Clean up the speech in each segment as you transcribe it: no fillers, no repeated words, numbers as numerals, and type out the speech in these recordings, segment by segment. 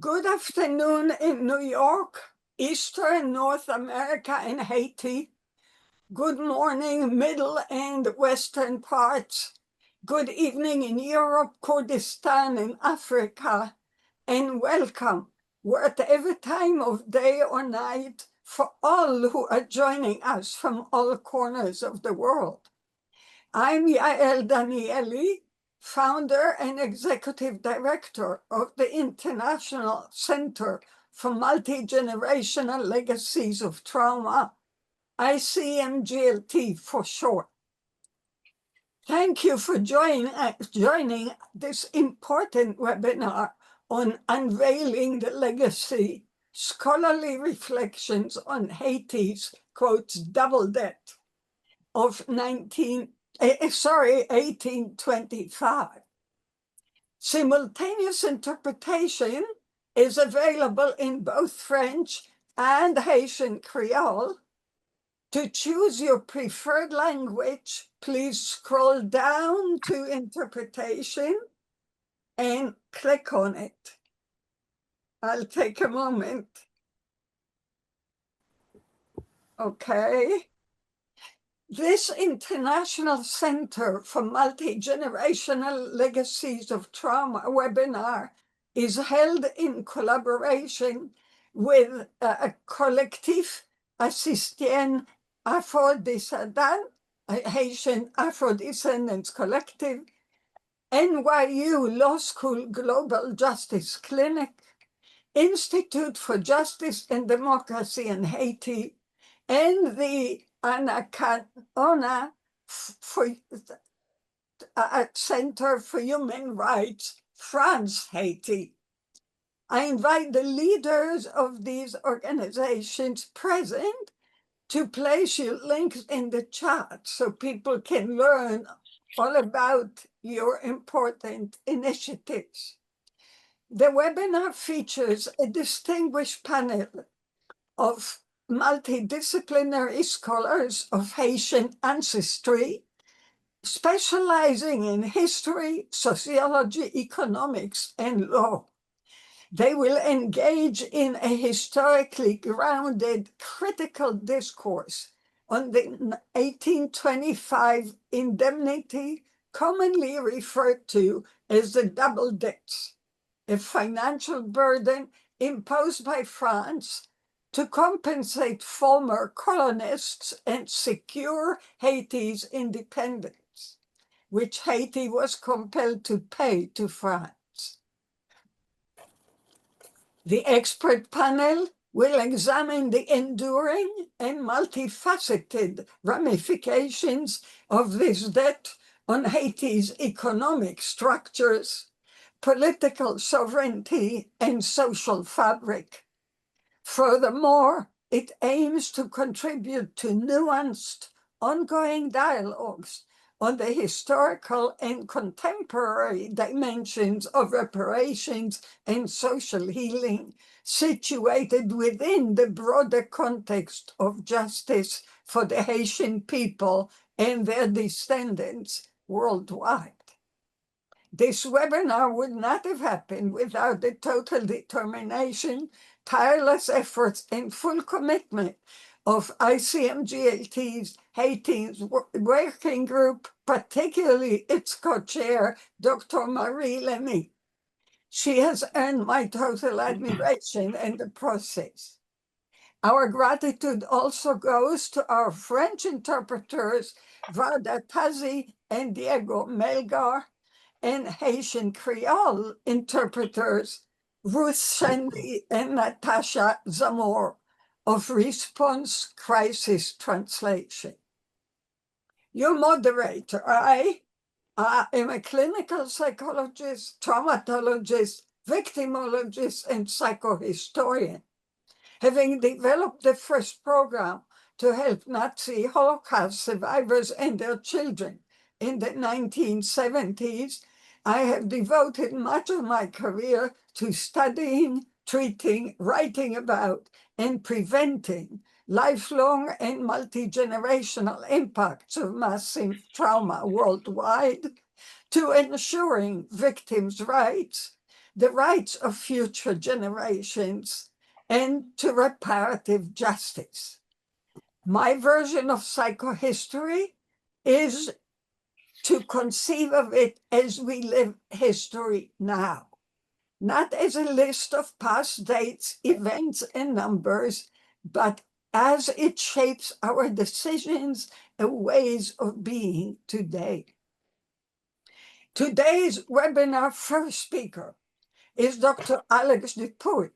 Good afternoon in New York, Eastern North America and Haiti. Good morning, middle and western parts. Good evening in Europe, Kurdistan and Africa. And welcome, whatever time of day or night, for all who are joining us from all corners of the world. I'm Yael Danieli, founder and executive director of the International Center for Multigenerational Legacies of Trauma, ICMGLT for short. Thank you for joining this important webinar on Unveiling the Legacy, Scholarly Reflections on Haiti's, quotes, double debt of 1825. Simultaneous interpretation is available in both French and Haitian Creole. To choose your preferred language, please scroll down to interpretation and click on it. I'll take a moment. Okay. This International Center for Multigenerational Legacies of Trauma webinar is held in collaboration with Kolektif Ayisyen Afwo-Desandan, Haitian Afro-Descendants Collective, NYU Law School Global Justice Clinic, Institute for Justice and Democracy in Haiti, and the Anacaona Center for Human Rights, France, Haiti. I invite the leaders of these organizations present to place your links in the chat so people can learn all about your important initiatives. The webinar features a distinguished panel of multidisciplinary scholars of Haitian ancestry, specializing in history, sociology, economics, and law. They will engage in a historically grounded critical discourse on the 1825 indemnity, commonly referred to as the double debts, a financial burden imposed by France to compensate former colonists and secure Haiti's independence, which Haiti was compelled to pay to France. The expert panel will examine the enduring and multifaceted ramifications of this debt on Haiti's economic structures, political sovereignty, and social fabric. Furthermore, it aims to contribute to nuanced, ongoing dialogues on the historical and contemporary dimensions of reparations and social healing, situated within the broader context of justice for the Haitian people and their descendants worldwide. This webinar would not have happened without the total determination, tireless efforts, and full commitment of ICMGLT's Haiti's working group, particularly its co-chair, Dr. Marie Lemy. She has earned my total admiration in the process. Our gratitude also goes to our French interpreters, Varda Tazi and Diego Melgar, and Haitian Creole interpreters, Ruth Shandy and Natasha Zamor of Response Crisis Translation. Your moderator, I am a clinical psychologist, traumatologist, victimologist, and psychohistorian. Having developed the first program to help Nazi Holocaust survivors and their children in the 1970s, I have devoted much of my career to studying, treating, writing about, and preventing lifelong and multi-generational impacts of massive trauma worldwide, to ensuring victims' rights, the rights of future generations, and to reparative justice. My version of psychohistory is to conceive of it as we live history now, not as a list of past dates, events, and numbers, but as it shapes our decisions and ways of being today. Today's webinar first speaker is Dr. Alex Dupuy.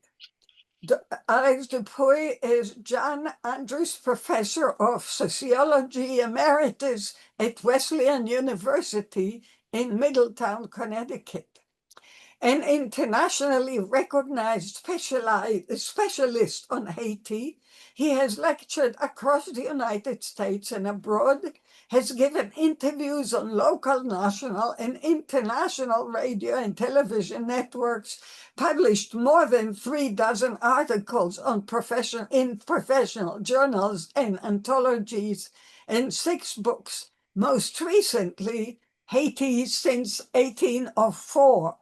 Alex Dupuy is John Andrews Professor of Sociology Emeritus at Wesleyan University in Middletown, Connecticut. An internationally recognized specialist on Haiti, he has lectured across the United States and abroad, has given interviews on local, national, and international radio and television networks, published more than 36 articles in professional journals and anthologies, and 6 books, most recently, Haiti Since 1804,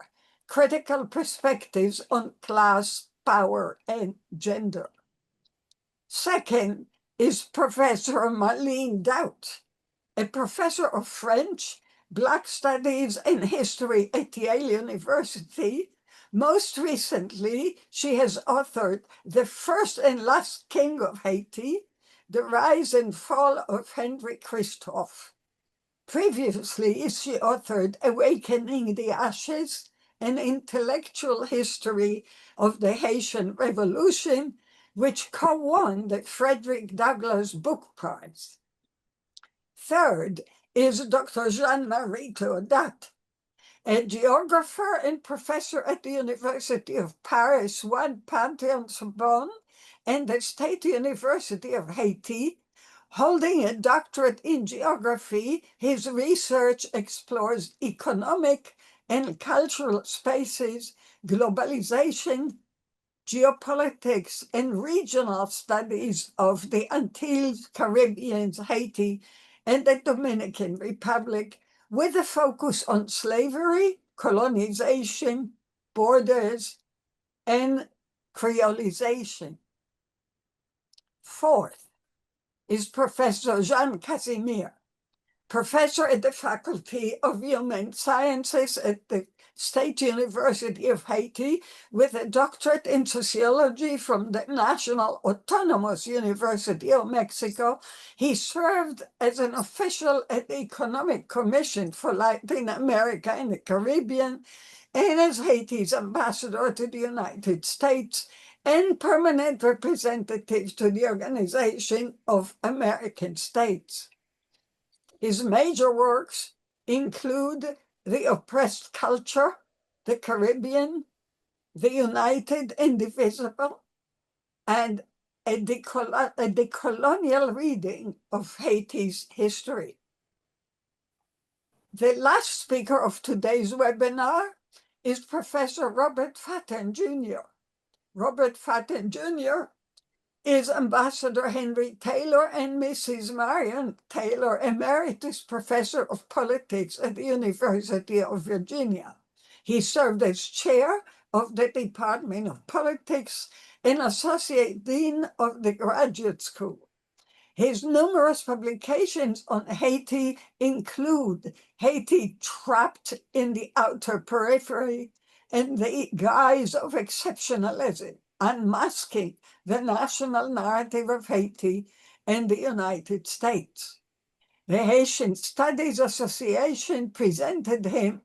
Critical Perspectives on Class, Power, and Gender. Second is Professor Marlene Doubt, a professor of French, Black Studies, and History at Yale University. Most recently, she has authored The First and Last King of Haiti, The Rise and Fall of Henry Christophe. Previously, she authored Awakening the Ashes, an intellectual history of the Haitian Revolution, which co-won the Frederick Douglass Book Prize. Third is Dr. Jean-Marie Theodat, a geographer and professor at the University of Paris 1 Panthéon-Sorbonne and the State University of Haiti. Holding a doctorate in geography, his research explores economic and cultural spaces, globalization, geopolitics, and regional studies of the Antilles, Caribbean, Haiti, and the Dominican Republic, with a focus on slavery, colonization, borders, and creolization. Fourth is Professor Jean Casimir, professor at the Faculty of Human Sciences at the State University of Haiti, with a doctorate in sociology from the National Autonomous University of Mexico. He served as an official at the Economic Commission for Latin America and the Caribbean, and as Haiti's ambassador to the United States and permanent representative to the Organization of American States. His major works include The Oppressed Culture, The Caribbean, The United Indivisible, and a decolonial reading of Haiti's history. The last speaker of today's webinar is Professor Robert Fatten, Jr. Robert Fatten, Jr. is Ambassador Henry Taylor and Mrs. Marion Taylor, Emeritus Professor of Politics at the University of Virginia. He served as chair of the Department of Politics and Associate Dean of the Graduate School. His numerous publications on Haiti include Haiti Trapped in the Outer Periphery and The Guise of Exceptionalism, Unmasking the National Narrative of Haiti and the United States. The Haitian Studies Association presented him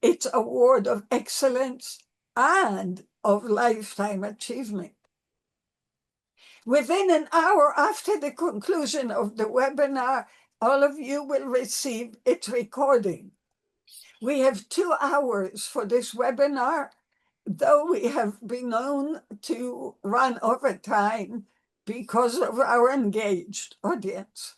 its Award of Excellence and of Lifetime Achievement. Within an hour after the conclusion of the webinar, all of you will receive its recording. We have 2 hours for this webinar, though we have been known to run over time because of our engaged audience.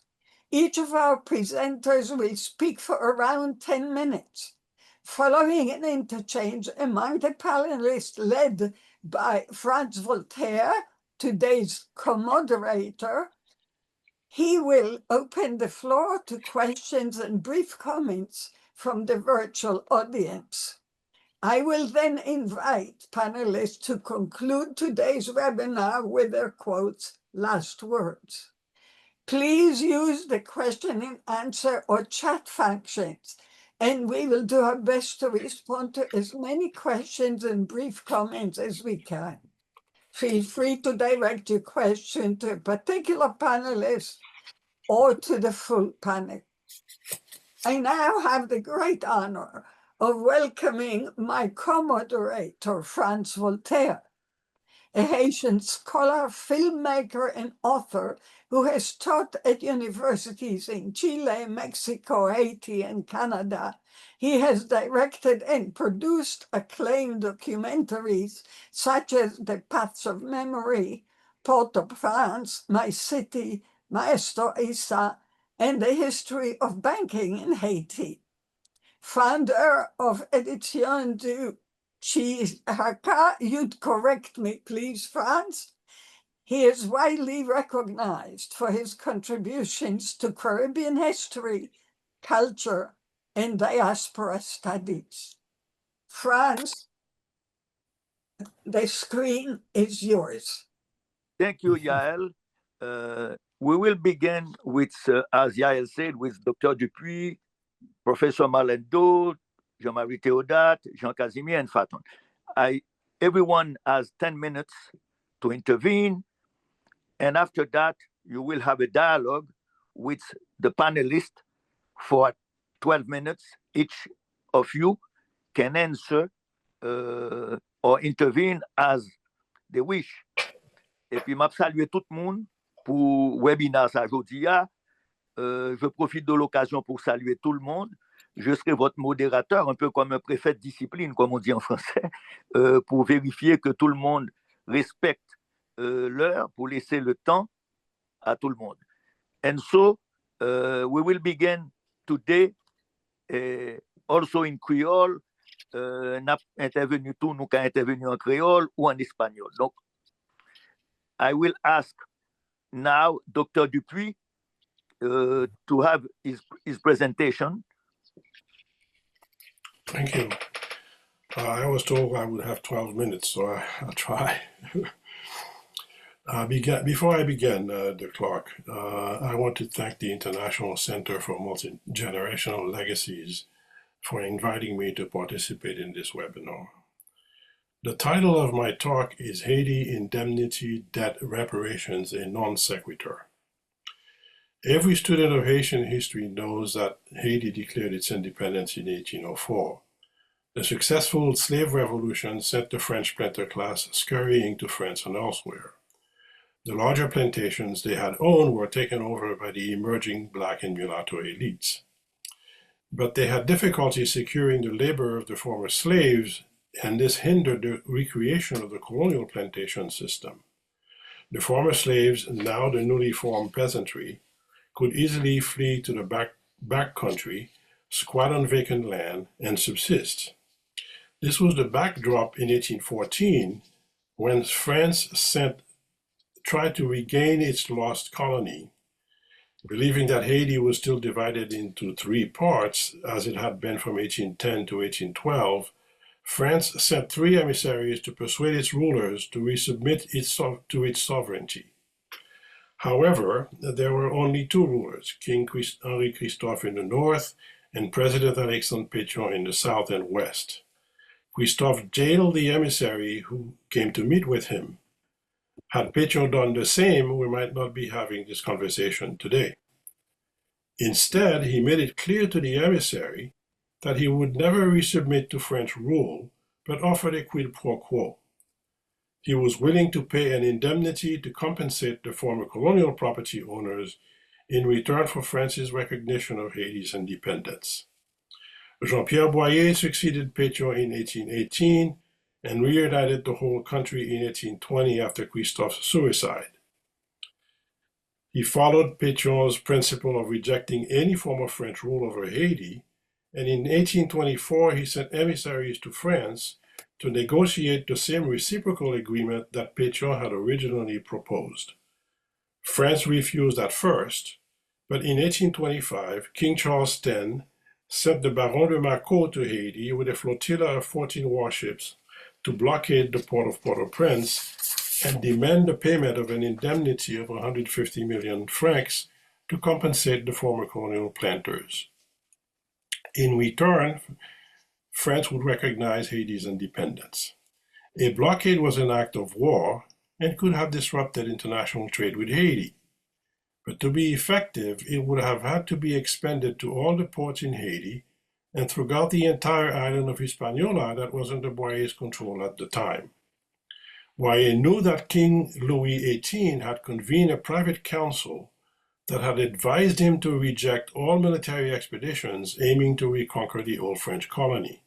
Each of our presenters will speak for around 10 minutes, following an interchange among the panelists led by Franz Voltaire, today's co-moderator. He will open the floor to questions and brief comments from the virtual audience. I will then invite panelists to conclude today's webinar with their quotes, last words. Please use the question and answer or chat functions, and we will do our best to respond to as many questions and brief comments as we can. Feel free to direct your question to a particular panelist or to the full panel. I now have the great honor of welcoming my co-moderator, Franz Voltaire, a Haitian scholar, filmmaker, and author who has taught at universities in Chile, Mexico, Haiti, and Canada. He has directed and produced acclaimed documentaries such as The Paths of Memory, Port-au-Prince, My City, Maestro Issa, and the history of banking in Haiti. Founder of Edition du Chihaka, you'd correct me, please, Franz. He is widely recognized for his contributions to Caribbean history, culture, and diaspora studies. Franz, the screen is yours. Thank you, Yael. We will begin with, as Yael said, with Dr. Dupuy, Professor Malendo, Jean-Marie Théodat, Jean Casimir, and Faton. Everyone has 10 minutes to intervene, and after that, you will have a dialogue with the panelists for 12 minutes. Each of you can answer or intervene as they wish. Et puis, je salue tout le monde pour le webinaire aujourd'hui. Je profite de l'occasion pour saluer tout le monde. Je serai votre modérateur, un peu comme un préfet de discipline, comme on dit en français, pour vérifier que tout le monde respecte l'heure, pour laisser le temps à tout le monde. And so, we will begin today also in Creole. Nous avons intervenu en créole ou en espagnol. Donc, I will ask now Dr. Dupuy to have his presentation. Thank you. I was told I would have 12 minutes, so I'll try. Before I begin, the clerk, I want to thank the International Center for Multigenerational Legacies for inviting me to participate in this webinar. The title of my talk is Haiti, Indemnity, Debt, Reparations, a Non Sequitur. Every student of Haitian history knows that Haiti declared its independence in 1804. The successful slave revolution sent the French planter class scurrying to France and elsewhere. The larger plantations they had owned were taken over by the emerging black and mulatto elites. But they had difficulty securing the labor of the former slaves, and this hindered the recreation of the colonial plantation system. The former slaves, now the newly formed peasantry, could easily flee to the back country, squat on vacant land, and subsist. This was the backdrop in 1814, when France tried to regain its lost colony. Believing that Haiti was still divided into three parts, as it had been from 1810 to 1812, France sent 3 emissaries to persuade its rulers to resubmit to its sovereignty. However, there were only 2 rulers, King Henri Christophe in the north and President Alexandre Pétion in the south and west. Christophe jailed the emissary who came to meet with him. Had Pétion done the same, we might not be having this conversation today. Instead, he made it clear to the emissary that he would never resubmit to French rule, but offered a quid pro quo. He was willing to pay an indemnity to compensate the former colonial property owners in return for France's recognition of Haiti's independence. Jean-Pierre Boyer succeeded Pétion in 1818 and reunited the whole country in 1820 after Christophe's suicide. He followed Pétion's principle of rejecting any form of French rule over Haiti, and in 1824 he sent emissaries to France to negotiate the same reciprocal agreement that Pétion had originally proposed. France refused at first, but in 1825, King Charles X sent the Baron de Marco to Haiti with a flotilla of 14 warships to blockade the port of Port-au-Prince and demand the payment of an indemnity of 150 million francs to compensate the former colonial planters. In return, France would recognize Haiti's independence. A blockade was an act of war and could have disrupted international trade with Haiti. But to be effective, it would have had to be expanded to all the ports in Haiti and throughout the entire island of Hispaniola that was under Boyer's control at the time. Boyer knew that King Louis XVIII had convened a private council that had advised him to reject all military expeditions aiming to reconquer the old French colony.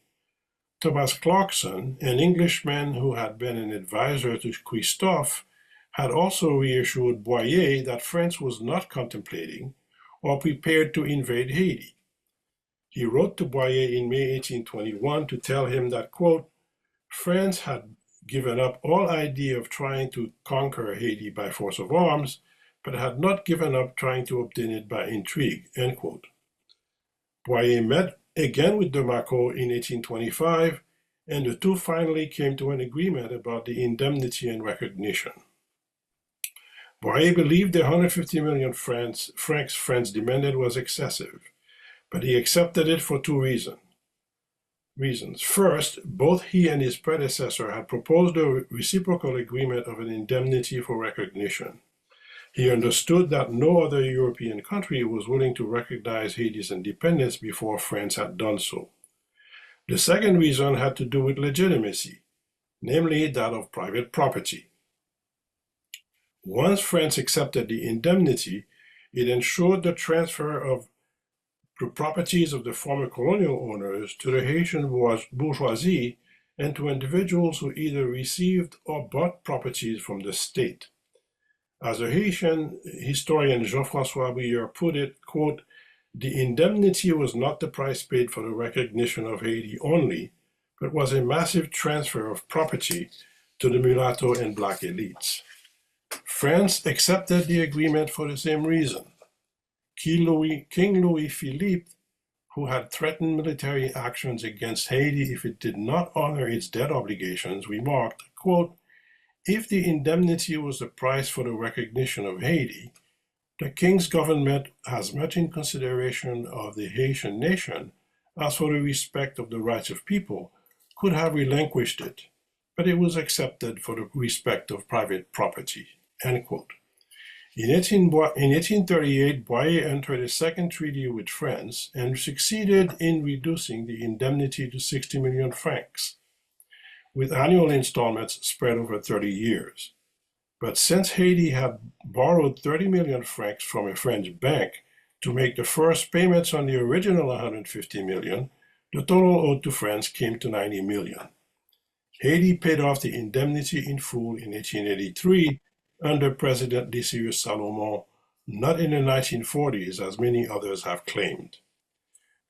Thomas Clarkson, an Englishman who had been an advisor to Christophe, had also reassured Boyer that France was not contemplating or prepared to invade Haiti. He wrote to Boyer in May 1821 to tell him that, quote, France had given up all idea of trying to conquer Haiti by force of arms, but had not given up trying to obtain it by intrigue, end quote. Boyer met again with de Marco in 1825, and the two finally came to an agreement about the indemnity and recognition. Boyer believed the 150 million francs France demanded was excessive, but he accepted it for two reasons. First, both he and his predecessor had proposed a reciprocal agreement of an indemnity for recognition. He understood that no other European country was willing to recognize Haiti's independence before France had done so. The second reason had to do with legitimacy, namely that of private property. Once France accepted the indemnity, it ensured the transfer of the properties of the former colonial owners to the Haitian bourgeoisie and to individuals who either received or bought properties from the state. As the Haitian historian Jean-François Brière put it, quote, the indemnity was not the price paid for the recognition of Haiti only, but was a massive transfer of property to the mulatto and black elites. France accepted the agreement for the same reason. King Louis Philippe, who had threatened military actions against Haiti if it did not honor its debt obligations, remarked, quote, if the indemnity was the price for the recognition of Haiti, the king's government, as much in consideration of the Haitian nation as for the respect of the rights of people, could have relinquished it, but it was accepted for the respect of private property, end quote. In 1838, Boyer entered a second treaty with France and succeeded in reducing the indemnity to 60 million francs, with annual installments spread over 30 years. But since Haiti had borrowed 30 million francs from a French bank to make the first payments on the original 150 million, the total owed to France came to 90 million. Haiti paid off the indemnity in full in 1883 under President Decius Salomon, not in the 1940s as many others have claimed.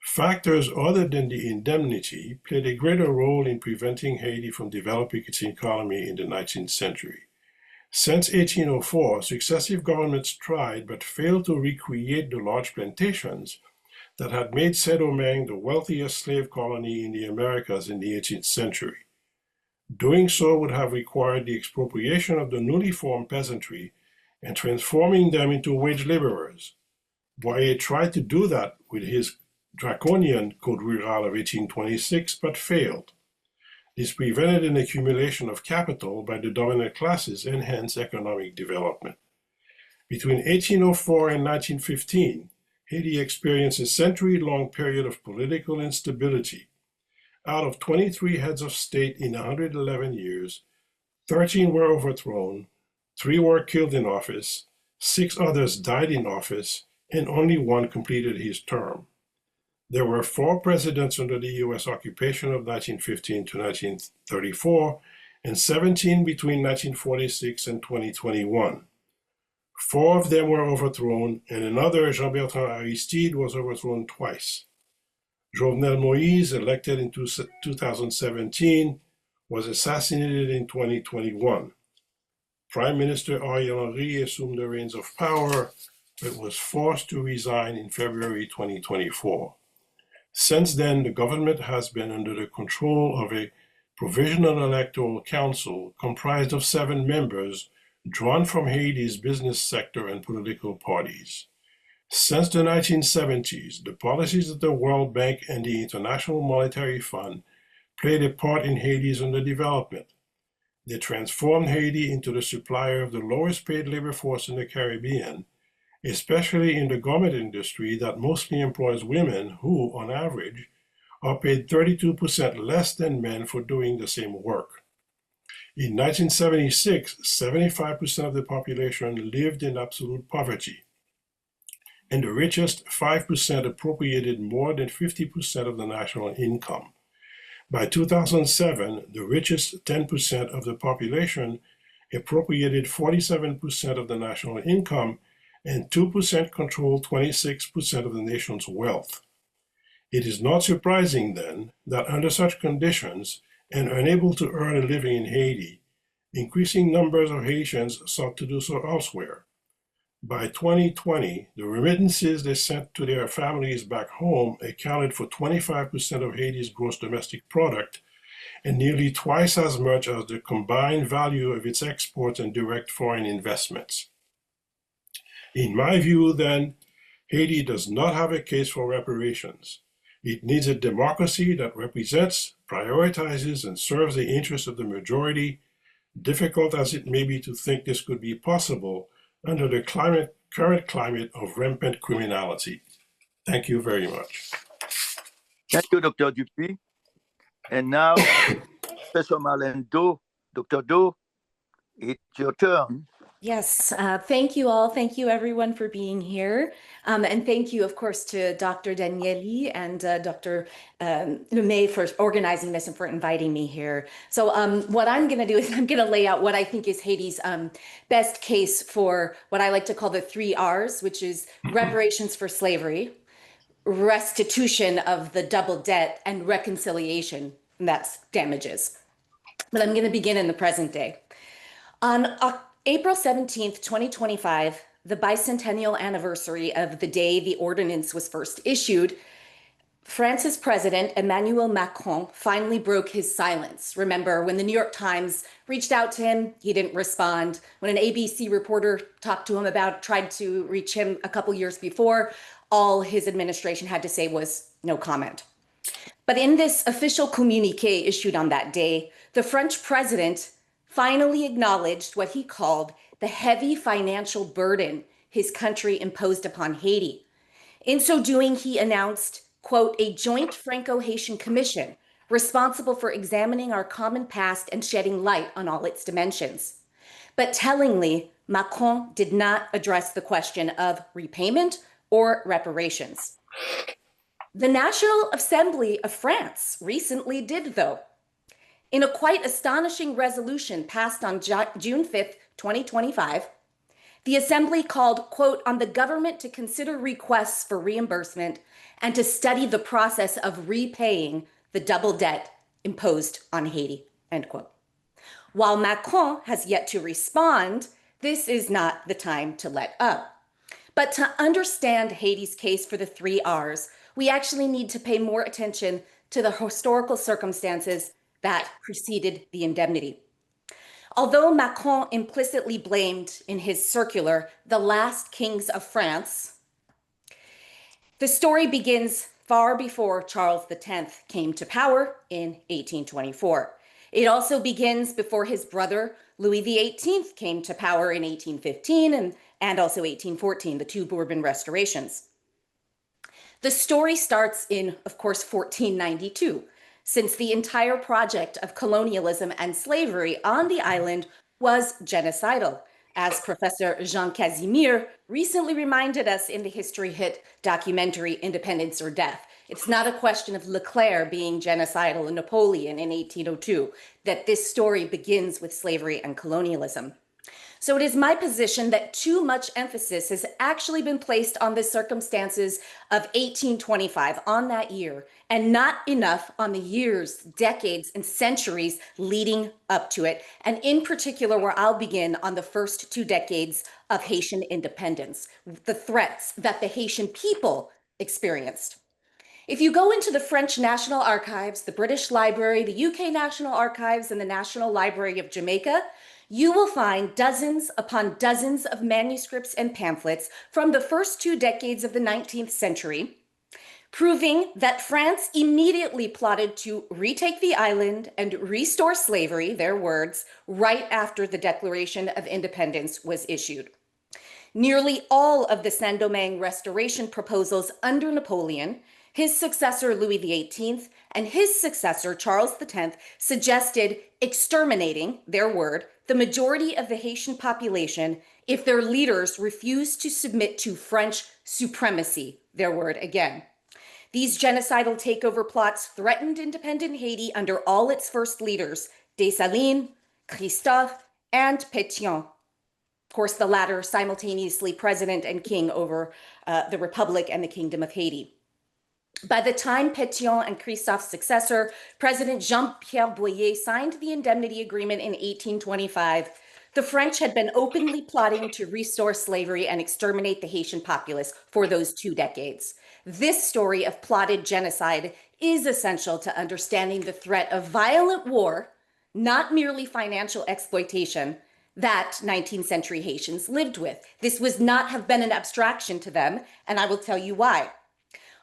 Factors other than the indemnity played a greater role in preventing Haiti from developing its economy in the 19th century. Since 1804, successive governments tried but failed to recreate the large plantations that had made Saint-Domingue the wealthiest slave colony in the Americas in the 18th century. Doing so would have required the expropriation of the newly formed peasantry and transforming them into wage laborers. Boyer tried to do that with his draconian Code Rural of 1826, but failed. This prevented an accumulation of capital by the dominant classes and hence economic development. Between 1804 and 1915, Haiti experienced a century-long period of political instability. Out of 23 heads of state in 111 years, 13 were overthrown, 3 were killed in office, 6 others died in office, and only 1 completed his term. There were 4 presidents under the U.S. occupation of 1915 to 1934, and 17 between 1946 and 2021. 4 of them were overthrown, and another, Jean-Bertrand Aristide, was overthrown twice. Jovenel Moïse, elected in 2017, was assassinated in 2021. Prime Minister Ariel Henry assumed the reins of power, but was forced to resign in February 2024. Since then, the government has been under the control of a provisional electoral council comprised of 7 members drawn from Haiti's business sector and political parties. Since the 1970s, the policies of the World Bank and the International Monetary Fund played a part in Haiti's underdevelopment. They transformed Haiti into the supplier of the lowest paid labor force in the Caribbean, especially in the garment industry that mostly employs women who, on average, are paid 32% less than men for doing the same work. In 1976, 75% of the population lived in absolute poverty, and the richest 5% appropriated more than 50% of the national income. By 2007, the richest 10% of the population appropriated 47% of the national income, and 2% controlled 26% of the nation's wealth. It is not surprising, then, that under such conditions, and unable to earn a living in Haiti, increasing numbers of Haitians sought to do so elsewhere. By 2020, the remittances they sent to their families back home accounted for 25% of Haiti's gross domestic product, and nearly twice as much as the combined value of its exports and direct foreign investments. In my view, then, Haiti does not have a case for reparations. It needs a democracy that represents, prioritizes, and serves the interests of the majority, difficult as it may be to think this could be possible under the current climate of rampant criminality. Thank you very much. Thank you, Dr. Dupuy. And now, Professor Marlene Do. Dr. Do, it's your turn. Yes, thank you all. Thank you everyone for being here. And thank you, of course, to Dr. Danieli and Dr. Lemay for organizing this and for inviting me here. So what I'm going to do is I'm going to lay out what I think is Haiti's best case for what I like to call the 3 R's, which is reparations for slavery, restitution of the double debt, and reconciliation, and that's damages. But I'm going to begin in the present day. On April 17th, 2025, the bicentennial anniversary of the day the ordinance was first issued, France's president, Emmanuel Macron, finally broke his silence. Remember, when the New York Times reached out to him, he didn't respond. When an ABC reporter tried to reach him a couple years before, all his administration had to say was no comment. But in this official communiqué issued on that day, the French president finally acknowledged what he called the heavy financial burden his country imposed upon Haiti. In so doing, he announced, quote, a joint Franco-Haitian commission responsible for examining our common past and shedding light on all its dimensions. But tellingly, Macron did not address the question of repayment or reparations. The National Assembly of France recently did, though. In a quite astonishing resolution passed on June 5th, 2025, the Assembly called, quote, on the government to consider requests for reimbursement and to study the process of repaying the double debt imposed on Haiti, end quote. While Macron has yet to respond, this is not the time to let up. But to understand Haiti's case for the 3 R's, we actually need to pay more attention to the historical circumstances that preceded the indemnity. Although Macron implicitly blamed in his circular the last kings of France, the story begins far before Charles X came to power in 1824. It also begins before his brother Louis XVIII came to power in 1815 and also 1814, the 2 Bourbon restorations. The story starts in, of course, 1492, since the entire project of colonialism and slavery on the island was genocidal, as Professor Jean Casimir recently reminded us in the history hit documentary Independence or Death. It's not a question of Leclerc being genocidal and Napoleon in 1802, that this story begins with slavery and colonialism. So it is my position that too much emphasis has actually been placed on the circumstances of 1825, on that year, and not enough on the years, decades, and centuries leading up to it, and in particular, where I'll begin on the first 2 decades of Haitian independence, the threats that the Haitian people experienced. If you go into the French National Archives, the British Library, the UK National Archives, and the National Library of Jamaica, you will find dozens upon dozens of manuscripts and pamphlets from the first 2 decades of the 19th century, proving that France immediately plotted to retake the island and restore slavery, their words, right after the Declaration of Independence was issued. Nearly all of the Saint-Domingue restoration proposals under Napoleon, his successor Louis XVIII, and his successor Charles X suggested exterminating, their word, the majority of the Haitian population if their leaders refused to submit to French supremacy, their word again. These genocidal takeover plots threatened independent Haiti under all its first leaders, Dessalines, Christophe, and Pétion. Of course, the latter simultaneously president and king over the Republic and the Kingdom of Haiti. By the time Pétion and Christophe's successor, President Jean-Pierre Boyer, signed the indemnity agreement in 1825, the French had been openly plotting to restore slavery and exterminate the Haitian populace for those 2 decades. This story of plotted genocide is essential to understanding the threat of violent war, not merely financial exploitation, that 19th century Haitians lived with. This would not have been an abstraction to them, and I will tell you why.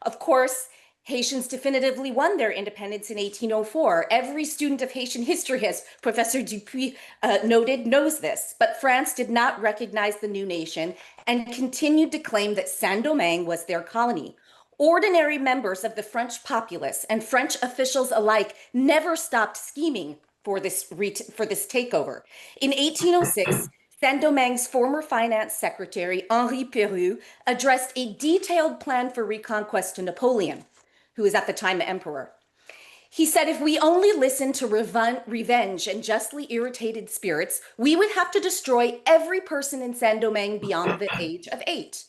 Of course, Haitians definitively won their independence in 1804. Every student of Haitian history, as Professor Dupuis noted, knows this. But France did not recognize the new nation and continued to claim that Saint-Domingue was their colony. Ordinary members of the French populace and French officials alike never stopped scheming for this takeover. In 1806, Saint-Domingue's former finance secretary, Henri Peru, addressed a detailed plan for reconquest to Napoleon, who was at the time emperor. He said, if we only listened to revenge and justly irritated spirits, we would have to destroy every person in Saint-Domingue beyond the age of 8.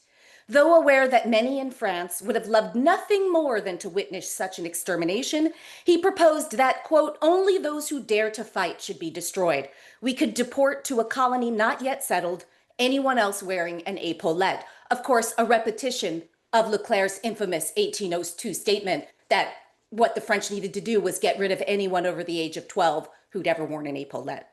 Though aware that many in France would have loved nothing more than to witness such an extermination, he proposed that, quote, only those who dare to fight should be destroyed. We could deport to a colony not yet settled anyone else wearing an epaulette. Of course, a repetition of Leclerc's infamous 1802 statement that what the French needed to do was get rid of anyone over the age of 12 who'd ever worn an epaulette.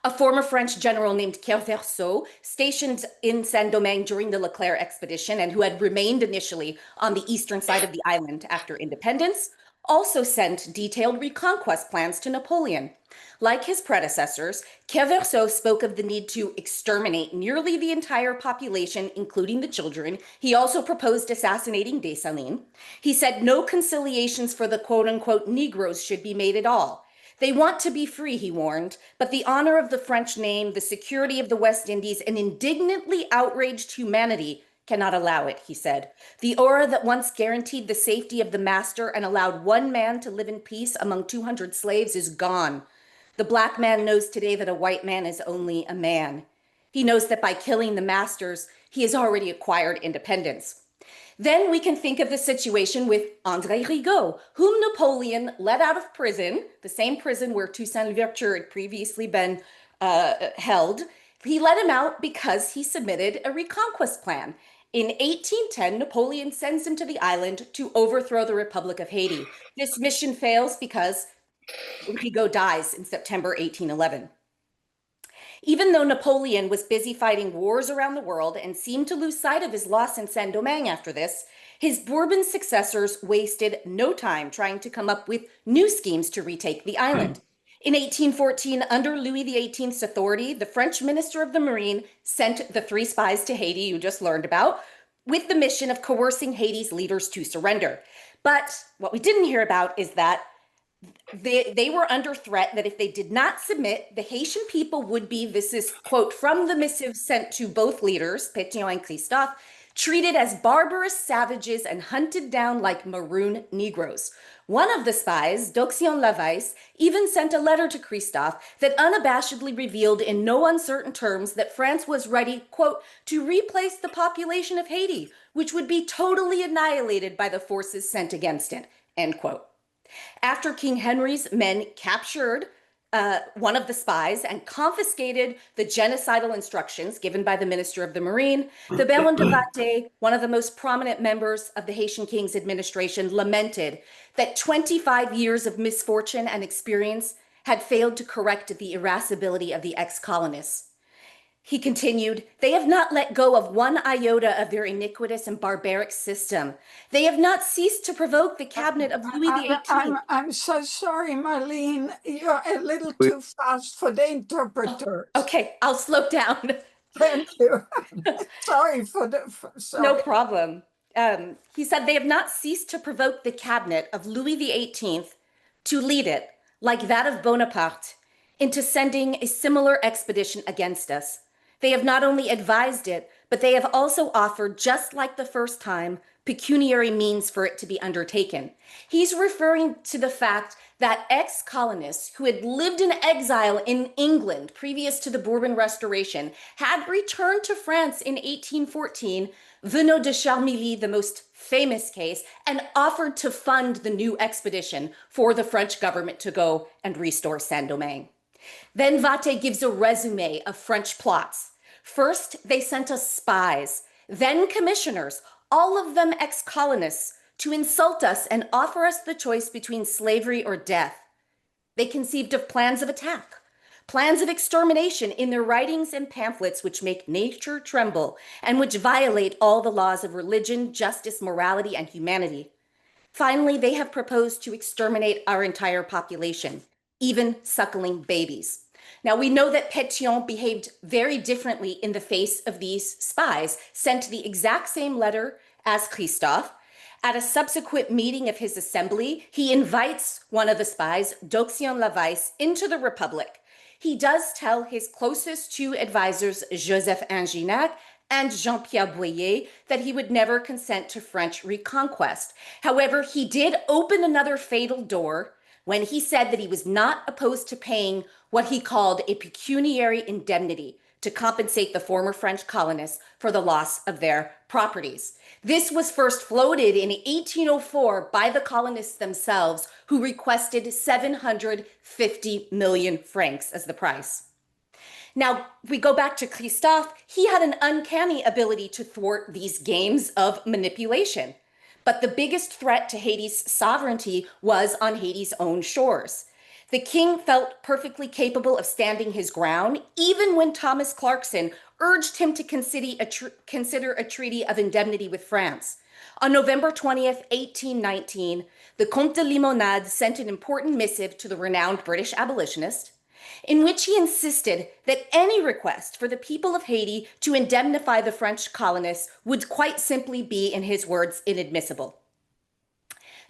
A former French general named Kerverseau, stationed in Saint-Domingue during the Leclerc expedition and who had remained initially on the eastern side of the island after independence, also sent detailed reconquest plans to Napoleon. Like his predecessors, Kerverseau spoke of the need to exterminate nearly the entire population, including the children. He also proposed assassinating Dessalines. He said no conciliations for the quote-unquote Negroes should be made at all. They want to be free, he warned, but the honor of the French name, the security of the West Indies, and indignantly outraged humanity cannot allow it, he said. The aura that once guaranteed the safety of the master and allowed one man to live in peace among 200 slaves is gone. The black man knows today that a white man is only a man. He knows that by killing the masters, he has already acquired independence. Then we can think of the situation with André Rigaud, whom Napoleon let out of prison, the same prison where Toussaint Louverture had previously been held. He let him out because he submitted a reconquest plan. In 1810, Napoleon sends him to the island to overthrow the Republic of Haiti. This mission fails because Rigaud dies in September 1811. Even though Napoleon was busy fighting wars around the world and seemed to lose sight of his loss in Saint-Domingue after this, his Bourbon successors wasted no time trying to come up with new schemes to retake the island. In 1814, under Louis XVIII's authority, the French Minister of the Marine sent the 3 spies to Haiti you just learned about, with the mission of coercing Haiti's leaders to surrender. But what we didn't hear about is that they were under threat that if they did not submit, the Haitian people would be, this is quote from the missive sent to both leaders, Pétion and Christophe, treated as barbarous savages and hunted down like maroon Negroes. One of the spies, Doxion Lavais, even sent a letter to Christophe that unabashedly revealed in no uncertain terms that France was ready, quote, to replace the population of Haiti, which would be totally annihilated by the forces sent against it, end quote. After King Henry's men captured one of the spies and confiscated the genocidal instructions given by the Minister of the Marine. The Baron de Vatte, one of the most prominent members of the Haitian King's administration, lamented that 25 years of misfortune and experience had failed to correct the irascibility of the ex-colonists. He continued, "They have not let go of one iota of their iniquitous and barbaric system. They have not ceased to provoke the cabinet of Louis XVIII." I'm so sorry, Marlene. You're a little too fast for the interpreters. Okay, I'll slow down. Thank you. Sorry. No problem. He said, "They have not ceased to provoke the cabinet of Louis XVIII to lead it, like that of Bonaparte, into sending a similar expedition against us. They have not only advised it, but they have also offered, just like the first time, pecuniary means for it to be undertaken." He's referring to the fact that ex-colonists who had lived in exile in England previous to the Bourbon Restoration had returned to France in 1814, Venot de Charmilly, the most famous case, and offered to fund the new expedition for the French government to go and restore Saint-Domingue. Then Vatte gives a resume of French plots. First, they sent us spies, then commissioners, all of them ex-colonists, to insult us and offer us the choice between slavery or death. They conceived of plans of attack, plans of extermination in their writings and pamphlets which make nature tremble and which violate all the laws of religion, justice, morality, and humanity. Finally, they have proposed to exterminate our entire population, even suckling babies. Now, we know that Pétion behaved very differently in the face of these spies, sent the exact same letter as Christophe. At a subsequent meeting of his assembly, he invites one of the spies, Doxion Lavais, into the Republic. He does tell his closest two advisors, Joseph Anginac and Jean-Pierre Boyer, that he would never consent to French reconquest. However, he did open another fatal door when he said that he was not opposed to paying what he called a pecuniary indemnity to compensate the former French colonists for the loss of their properties. This was first floated in 1804 by the colonists themselves, who requested 750 million francs as the price. Now, we go back to Christophe. He had an uncanny ability to thwart these games of manipulation. But the biggest threat to Haiti's sovereignty was on Haiti's own shores. The king felt perfectly capable of standing his ground, even when Thomas Clarkson urged him to consider a treaty of indemnity with France. On November 20th, 1819, the Comte de Limonade sent an important missive to the renowned British abolitionist, in which he insisted that any request for the people of Haiti to indemnify the French colonists would quite simply be, in his words, inadmissible.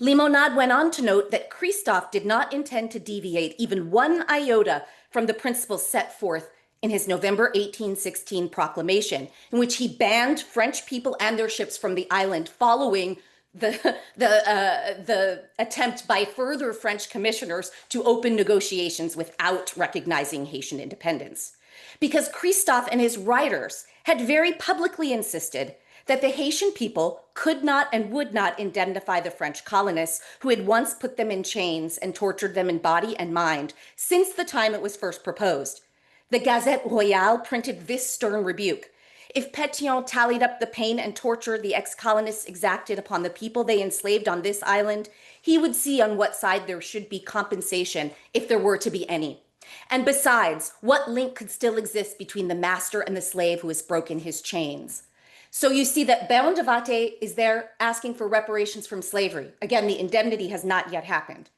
Limonade went on to note that Christophe did not intend to deviate even one iota from the principles set forth in his November 1816 proclamation, in which he banned French people and their ships from the island following the attempt by further French commissioners to open negotiations without recognizing Haitian independence. Because Christophe and his writers had very publicly insisted that the Haitian people could not and would not indemnify the French colonists who had once put them in chains and tortured them in body and mind since the time it was first proposed. The Gazette Royale printed this stern rebuke: "If Pétion tallied up the pain and torture the ex-colonists exacted upon the people they enslaved on this island, he would see on what side there should be compensation, if there were to be any. And besides, what link could still exist between the master and the slave who has broken his chains?" So you see that Baron de Vatte is there asking for reparations from slavery. Again, the indemnity has not yet happened.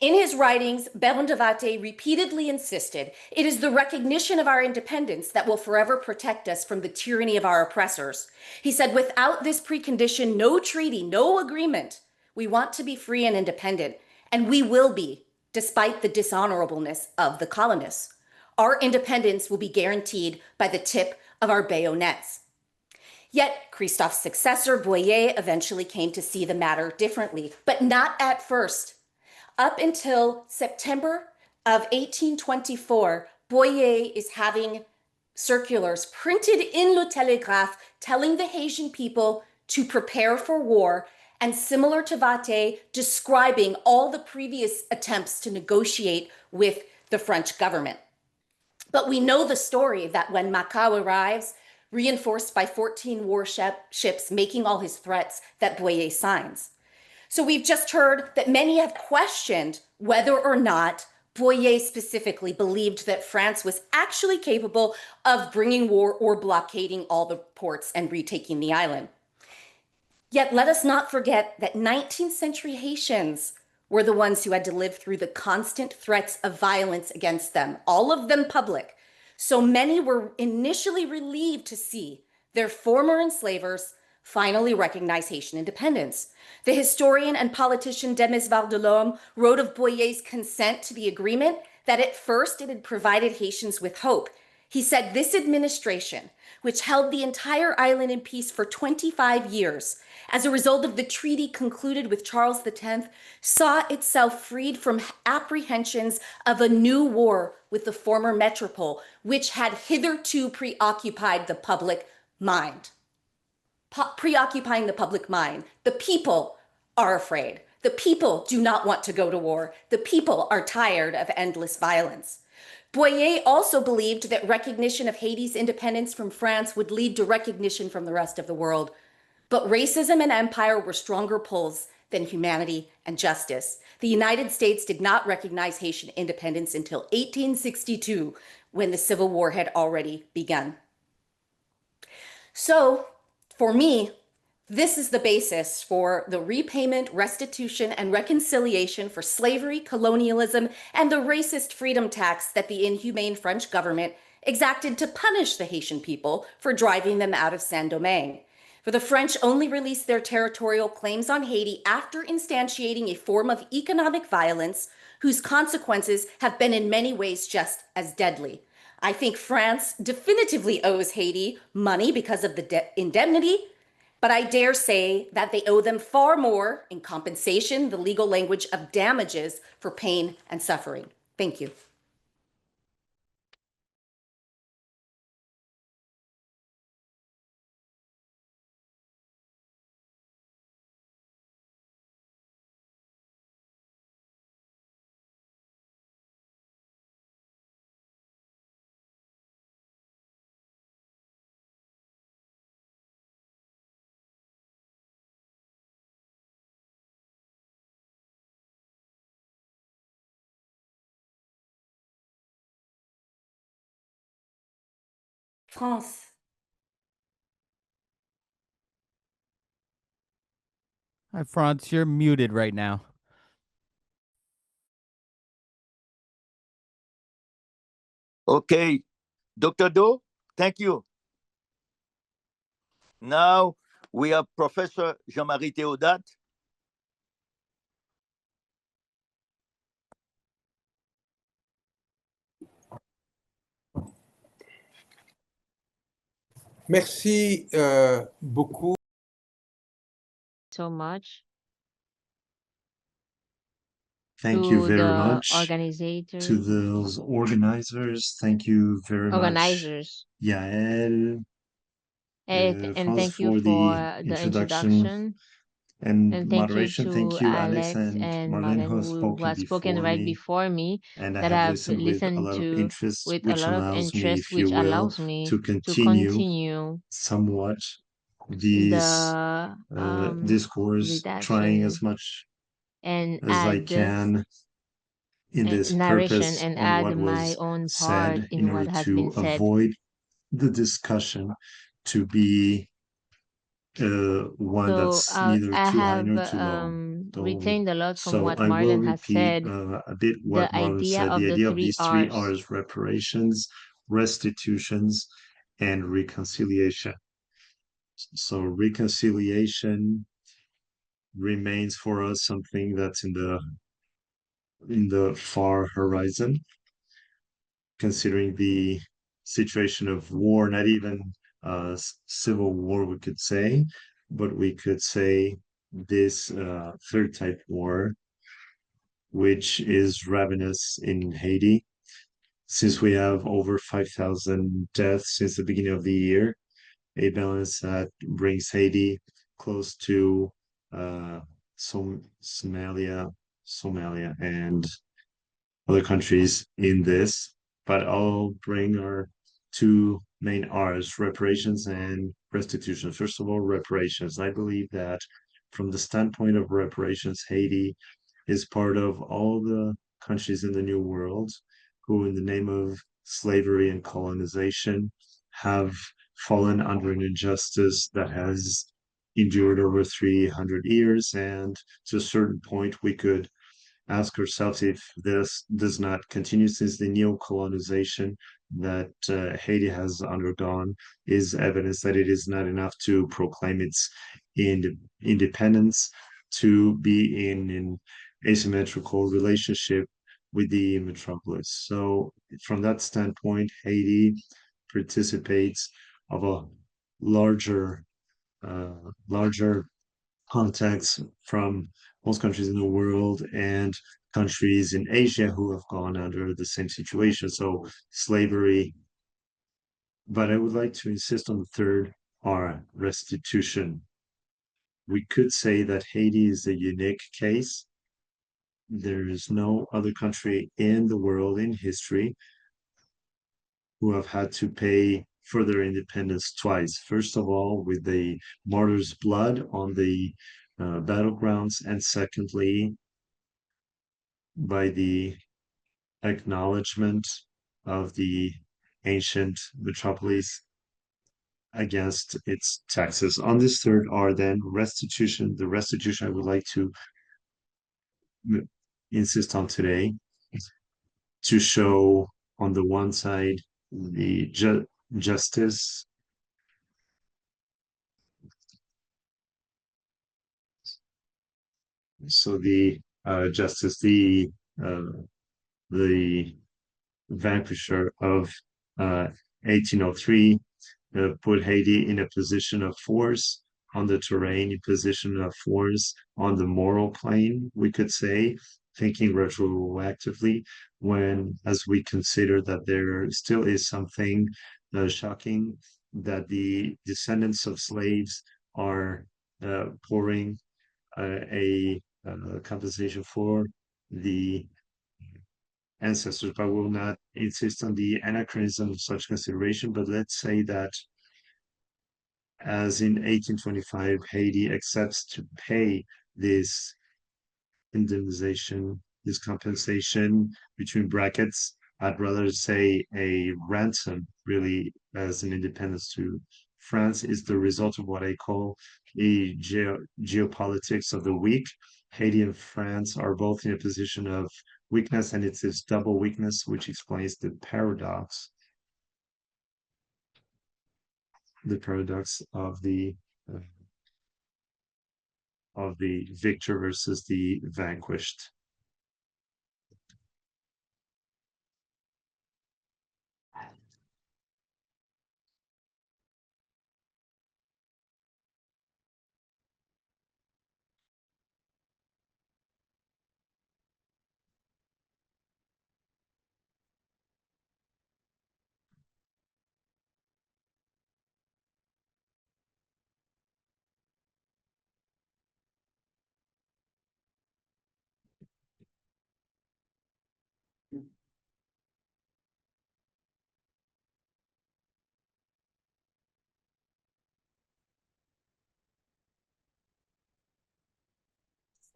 In his writings, Baron de Vatte repeatedly insisted, "It is the recognition of our independence that will forever protect us from the tyranny of our oppressors." He said, "Without this precondition, no treaty, no agreement. We want to be free and independent, and we will be, despite the dishonorableness of the colonists. Our independence will be guaranteed by the tip of our bayonets." Yet Christophe's successor, Boyer, eventually came to see the matter differently, but not at first. Up until September of 1824, Boyer is having circulars printed in Le Télégraphe telling the Haitian people to prepare for war, and similar to Vatte, describing all the previous attempts to negotiate with the French government. But we know the story that when Macao arrives, reinforced by 14 warships making all his threats, that Boyer signs. So we've just heard that many have questioned whether or not Boyer specifically believed that France was actually capable of bringing war or blockading all the ports and retaking the island. Yet let us not forget that 19th century Haitians were the ones who had to live through the constant threats of violence against them, all of them public. So many were initially relieved to see their former enslavers finally recognize Haitian independence. The historian and politician Demis Valdelhomme wrote of Boyer's consent to the agreement that at first it had provided Haitians with hope. He said this administration, which held the entire island in peace for 25 years, as a result of the treaty concluded with Charles X, saw itself freed from apprehensions of a new war with the former metropole, which had hitherto preoccupied the public mind. Preoccupying the public mind. The people are afraid. The people do not want to go to war. The people are tired of endless violence. Boyer also believed that recognition of Haiti's independence from France would lead to recognition from the rest of the world. But racism and empire were stronger pulls than humanity and justice. The United States did not recognize Haitian independence until 1862, when the Civil War had already begun. So, for me, this is the basis for the repayment, restitution, and reconciliation for slavery, colonialism, and the racist freedom tax that the inhumane French government exacted to punish the Haitian people for driving them out of Saint-Domingue. For the French only released their territorial claims on Haiti after instantiating a form of economic violence whose consequences have been in many ways just as deadly. I think France definitively owes Haiti money because of the indemnity, but I dare say that they owe them far more in compensation, the legal language of damages for pain and suffering. Thank you. France. Hi, Franz, you're muted right now. Okay, Dr. Do, thank you. Now we have Professor Jean-Marie Théodat. Merci beaucoup. So much. Thank you very the much organizers, to those organizers. Thank you very organizers. much, Yael, And Franz, thank you for for the the introduction and And thank you moderation. Thank to you, Alex and and Marlene, Marlene, who who has has spoken before right me, before me, and I that have I've listened with a listened lot of to interest, with a which lot of allows me, interest, if you which will, allows me to to continue continue somewhat this the discourse, trying redaction as much and as I add can in this narration purpose and on what add my was own part said, in in what order has to been said. avoid the discussion to be one So that's neither I too high have nor too low. retained a lot from So what I will Marlon has repeat said. a bit what The Marlon idea said. of The the idea of three these three R's. R's: reparations, restitutions, and reconciliation. So reconciliation remains for us something that's in the far horizon, considering the situation of war, not even civil war, we could say, but we could say this third type war, which is ravenous in Haiti. Since we have over 5,000 deaths since the beginning of the year, a balance that brings Haiti close to Somalia, and other countries in this, but I'll bring our two main R's, reparations and restitution. First of all, reparations. I believe that from the standpoint of reparations, Haiti is part of all the countries in the New World who, in the name of slavery and colonization, have fallen under an injustice that has endured over 300 years. And to a certain point, we could ask ourselves if this does not continue, since the neo-colonization that Haiti has undergone is evidence that it is not enough to proclaim its independence, to be in an asymmetrical relationship with the metropolis. So from that standpoint, Haiti participates of a larger larger context from most countries in the world and countries in Asia who have gone under the same situation. So slavery. But I would like to insist on the third R, restitution. We could say that Haiti is a unique case. There is no other country in the world in history who have had to pay for their independence twice. First of all, with the martyr's blood on the battlegrounds, and secondly, by the acknowledgement of the ancient metropolis against its taxes. On this third R, then, restitution. The restitution I would like to insist on today to show, on the one side, the justice, so the justice, the vanquisher of 1803 put Haiti in a position of force on the terrain, a position of force on the moral plane, we could say, thinking retroactively, when, as we consider that there still is something shocking, that the descendants of slaves are pouring a compensation for the ancestors, but will not insist on the anachronism of such consideration. But let's say that, as in 1825, Haiti accepts to pay this indemnization, this compensation, between brackets, I'd rather say a ransom, really, as an independence to France, is the result of what I call a geopolitics of the weak. Haiti and France are both in a position of weakness, and it's this double weakness which explains the paradox of the victor versus the vanquished.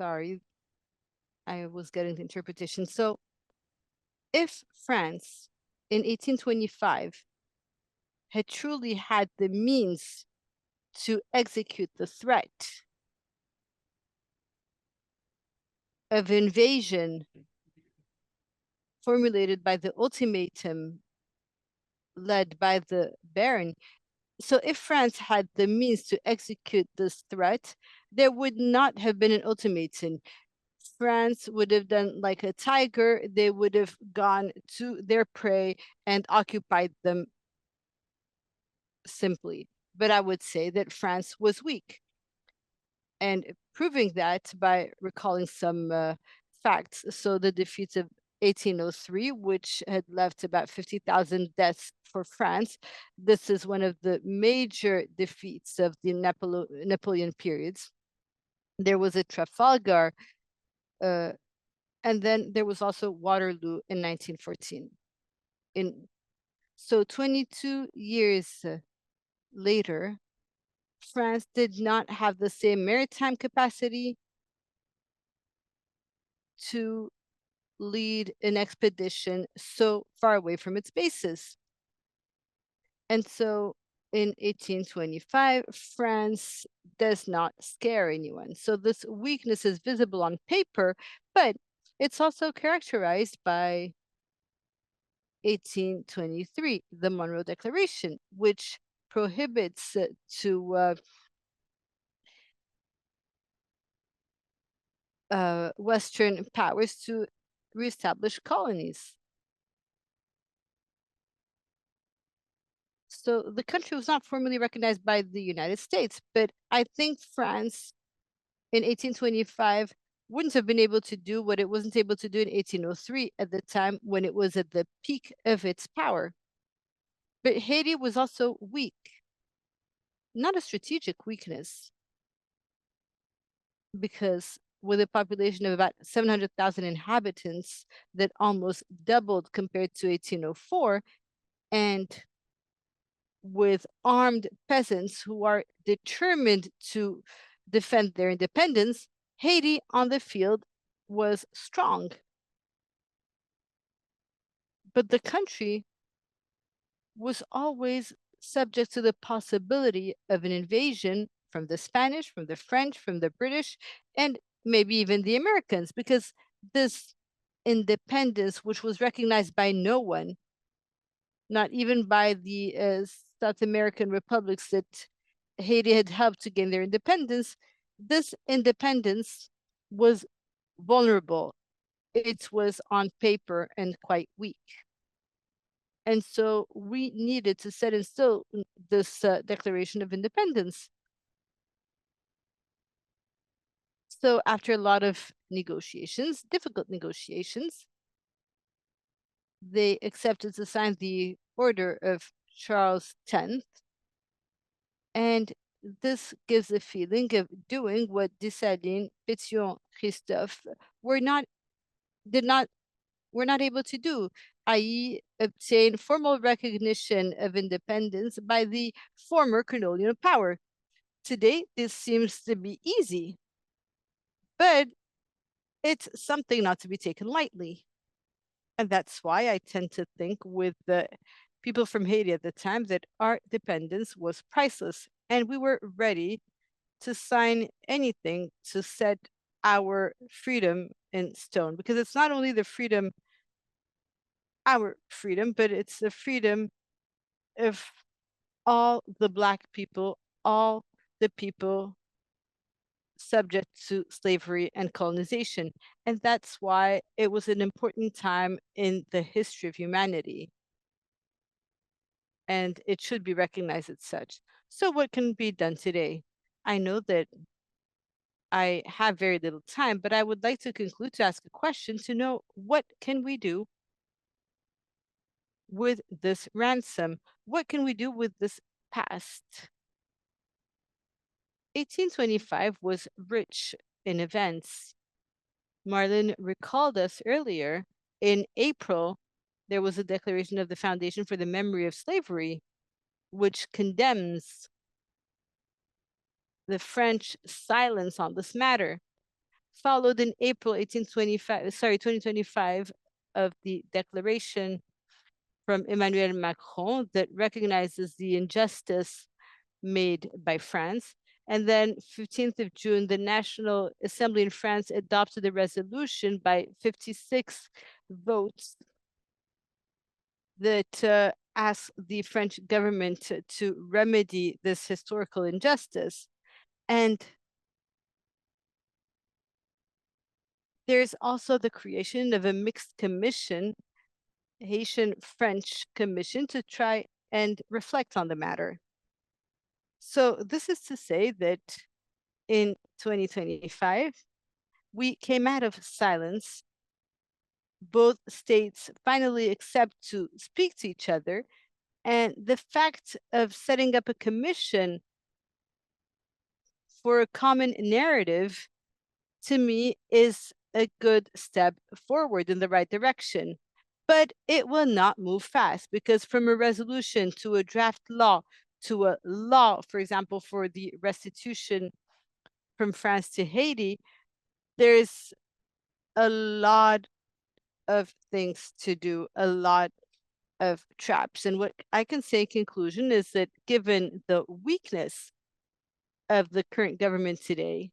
Sorry, I was getting the interpretation. So if France in 1825 had truly had the means to execute the threat of invasion formulated by the ultimatum led by the Baron, so if France had the means to execute this threat, there would not have been an ultimatum. France would have done like a tiger. They would have gone to their prey and occupied them simply. But I would say that France was weak. And proving that by recalling some facts. So the defeats of 1803, which had left about 50,000 deaths for France. This is one of the major defeats of the Napoleon periods. There was a Trafalgar And then there was also Waterloo in 1914. So 22 years later, France did not have the same maritime capacity to lead an expedition so far away from its bases. And so in 1825, France does not scare anyone. So this weakness is visible on paper, but it's also characterized by 1823, the Monroe Declaration, which prohibits Western powers to reestablish colonies. So the country was not formally recognized by the United States, but I think France in 1825 wouldn't have been able to do what it wasn't able to do in 1803 at the time when it was at the peak of its power. But Haiti was also weak, not a strategic weakness, because with a population of about 700,000 inhabitants that almost doubled compared to 1804, and with armed peasants who are determined to defend their independence, Haiti on the field was strong. But the country was always subject to the possibility of an invasion from the Spanish, from the French, from the British, and maybe even the Americans, because this independence, which was recognized by no one, not even by the South American republics that Haiti had helped to gain their independence, this independence was vulnerable. It was on paper and quite weak. And so we needed to set in stone this Declaration of Independence. So after a lot of negotiations, difficult negotiations, they accepted to sign the order of Charles X. And this gives a feeling of doing what Dessalines, Pétion, Christophe were not able to do, i.e. obtain formal recognition of independence by the former colonial power. Today, this seems to be easy, but it's something not to be taken lightly. And that's why I tend to think with the people from Haiti at the time that our dependence was priceless, and we were ready to sign anything to set our freedom in stone, because it's not only the freedom, our freedom, but it's the freedom of all the Black people, all the people subject to slavery and colonization. And that's why it was an important time in the history of humanity. And it should be recognized as such. So what can be done today? I know that I have very little time, but I would like to conclude to ask a question to know what can we do with this ransom? What can we do with this past? 1825 was rich in events. Marlon recalled us earlier. In April, there was a declaration of the Foundation for the Memory of Slavery, which condemns the French silence on this matter. Followed in April 2025 of the declaration from Emmanuel Macron that recognizes the injustice made by France. And then 15th of June, the National Assembly in France adopted a resolution by 56 votes that asked the French government to remedy this historical injustice. And there's also the creation of a mixed commission, Haitian-French commission, to try and reflect on the matter. So this is to say that in 2025, we came out of silence. Both states finally accept to speak to each other. And the fact of setting up a commission for a common narrative, to me, is a good step forward in the right direction. But it will not move fast, because from a resolution to a draft law to a law, for example, for the restitution from France to Haiti, there's a lot of things to do, a lot of traps. And what I can say in conclusion is that given the weakness of the current government today,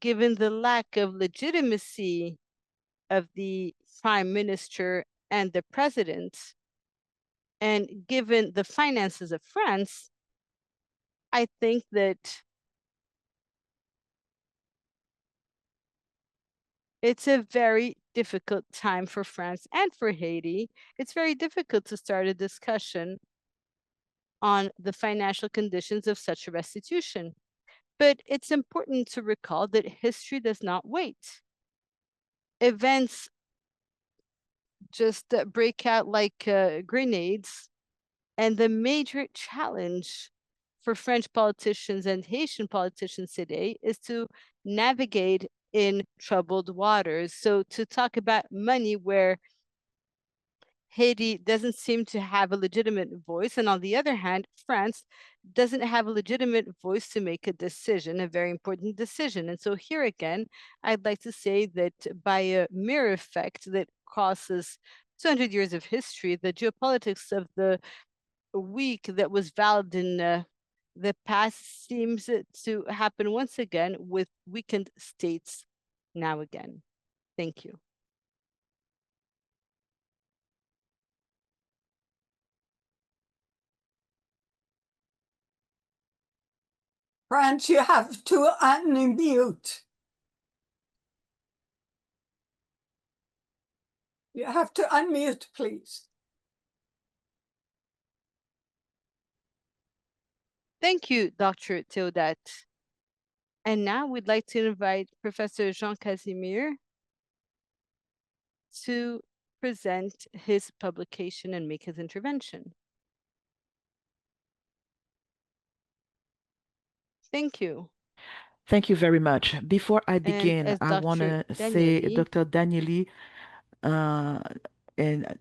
given the lack of legitimacy of the prime minister and the president, and given the finances of France, I think that it's a very difficult time for France and for Haiti. It's very difficult to start a discussion on the financial conditions of such a restitution. But it's important to recall that history does not wait. Events just break out like grenades. And the major challenge for French politicians and Haitian politicians today is to navigate in troubled waters. So to talk about money where Haiti doesn't seem to have a legitimate voice, and on the other hand, France doesn't have a legitimate voice to make a decision, a very important decision. And so here again, I'd like to say that by a mirror effect that crosses 200 years of history, the geopolitics of the week that was valid in the past seems to happen once again with weakened states now again. Thank you. France, you have to unmute. You have to unmute, please. Thank you, Dr. Theodat. And now we'd like to invite Professor Jean Casimir to present his publication and make his intervention. Thank you. Thank you very much. Before I begin, as I want Dr. to say, Danieli- Dr. Danieli, and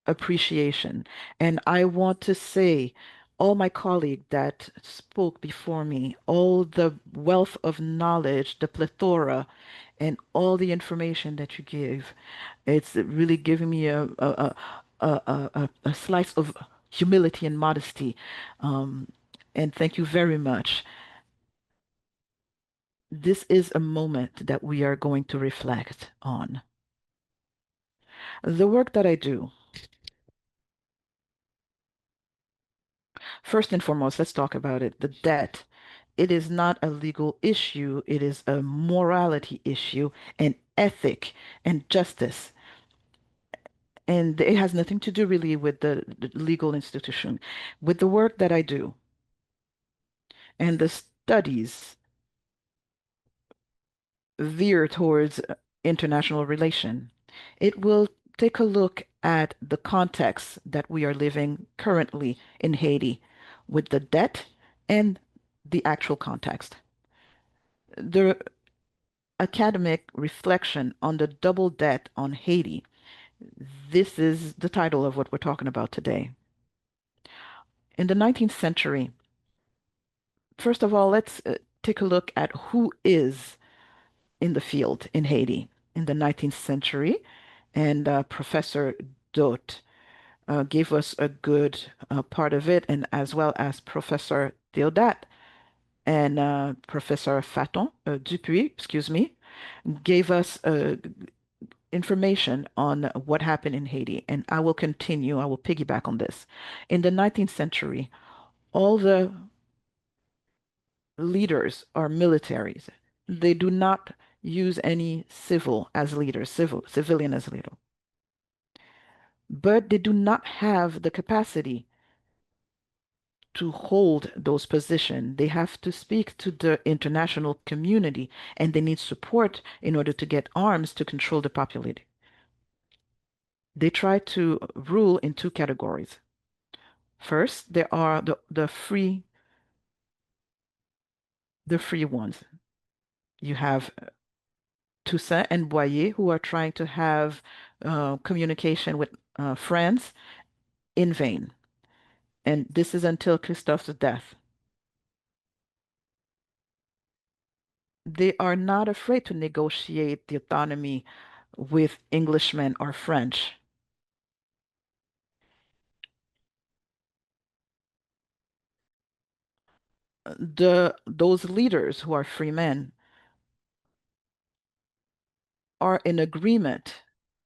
appreciation. And I want to say, all my colleagues that spoke before me, all the wealth of knowledge, the plethora, and all the information that you give, it's really giving me a slice of humility and modesty. And thank you very much. This is a moment that we are going to reflect on. The work that I do, first and foremost, let's talk about it. The debt, it is not a legal issue, it is a morality issue, and ethic and justice. And it has nothing to do really with the legal institution. With the work that I do and the studies veer towards international relation, it will take a look at the context that we are living currently in Haiti with the debt and the actual context. The academic reflection on the double debt on Haiti, this is the title of what we're talking about today. In the 19th century, first of all, let's take a look at who is in the field in Haiti in the 19th century. And Professor Dot gave us a good part of it, and as well as Professor Theodat and Professor Faton, Dupuis, excuse me, gave us information on what happened in Haiti. And I will continue, I will piggyback on this. In the 19th century, all the leaders are militaries. They do not use any civil as leaders, civilian as leader. But they do not have the capacity to hold those positions. They have to speak to the international community, and they need support in order to get arms to control the population. They try to rule in two categories. First, there are the free ones. You have Toussaint and Boyer who are trying to have communication with France in vain. And this is until Christophe's death. They are not afraid to negotiate the autonomy with Englishmen or French. Those leaders who are free men are in agreement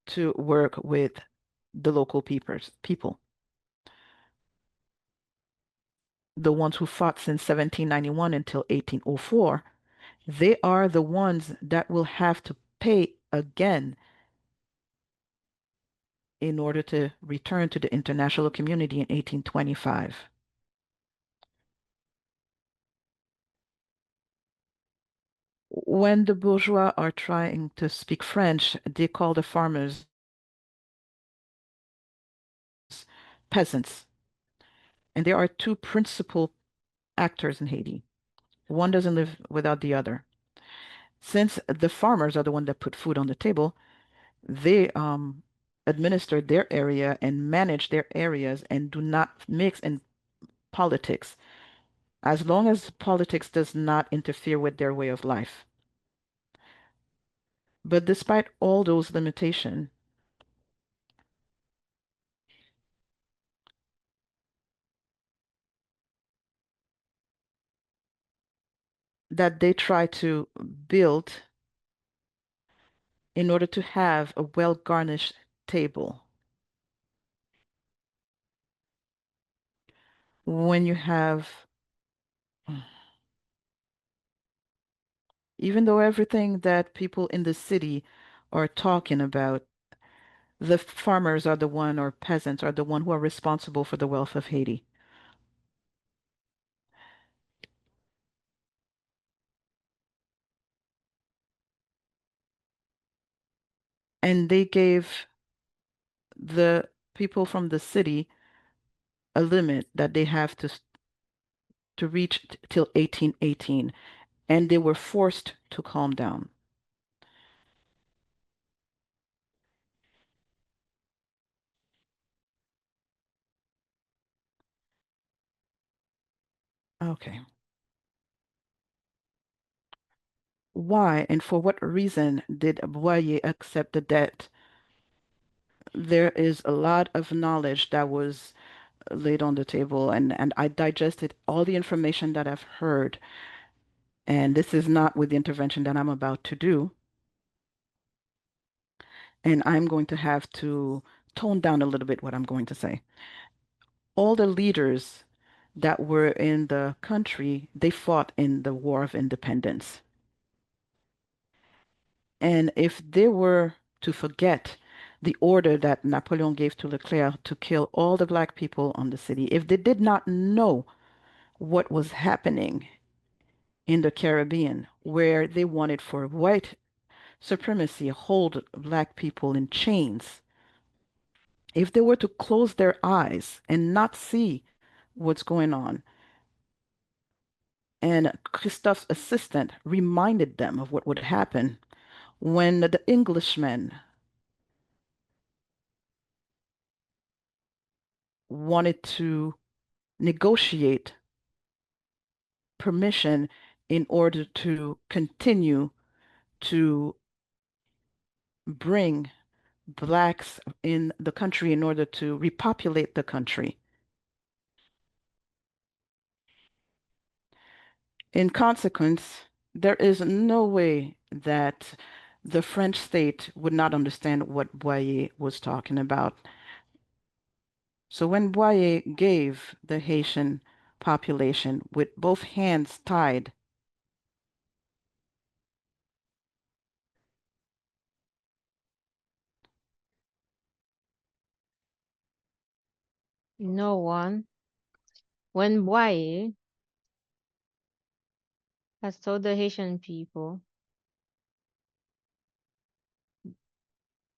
to work with the local people. The ones who fought since 1791 until 1804, they are the ones that will have to pay again in order to return to the international community in 1825. When the bourgeois are trying to speak French, they call the farmers peasants. And there are two principal actors in Haiti. One doesn't live without the other. Since the farmers are the one that put food on the table, they administer their area and manage their areas and do not mix in politics, as long as politics does not interfere with their way of life. But despite all those limitations, that they try to build in order to have a well-garnished table. When you have, even though everything that people in the city are talking about, the farmers are the one, or peasants are the one who are responsible for the wealth of Haiti. And they gave the people from the city a limit that they have to reach till 1818, and they were forced to calm down. Okay. Why and for what reason did Boyer accept the debt? There is a lot of knowledge that was laid on the table, and I digested all the information that I've heard. And this is not with the intervention that I'm about to do. And I'm going to have to tone down a little bit what I'm going to say. All the leaders that were in the country, they fought in the War of Independence. And if they were to forget the order that Napoleon gave to Leclerc to kill all the black people on the city, if they did not know what was happening in the Caribbean, where they wanted for white supremacy, hold black people in chains, if they were to close their eyes and not see what's going on, and Christophe's assistant reminded them of what would happen when the Englishmen wanted to negotiate permission in order to continue to bring blacks in the country in order to repopulate the country. In consequence, there is no way that the French state would not understand what Boyer was talking about. So when Boyer gave the Haitian population with both hands tied, No one. When Boyer has told the Haitian people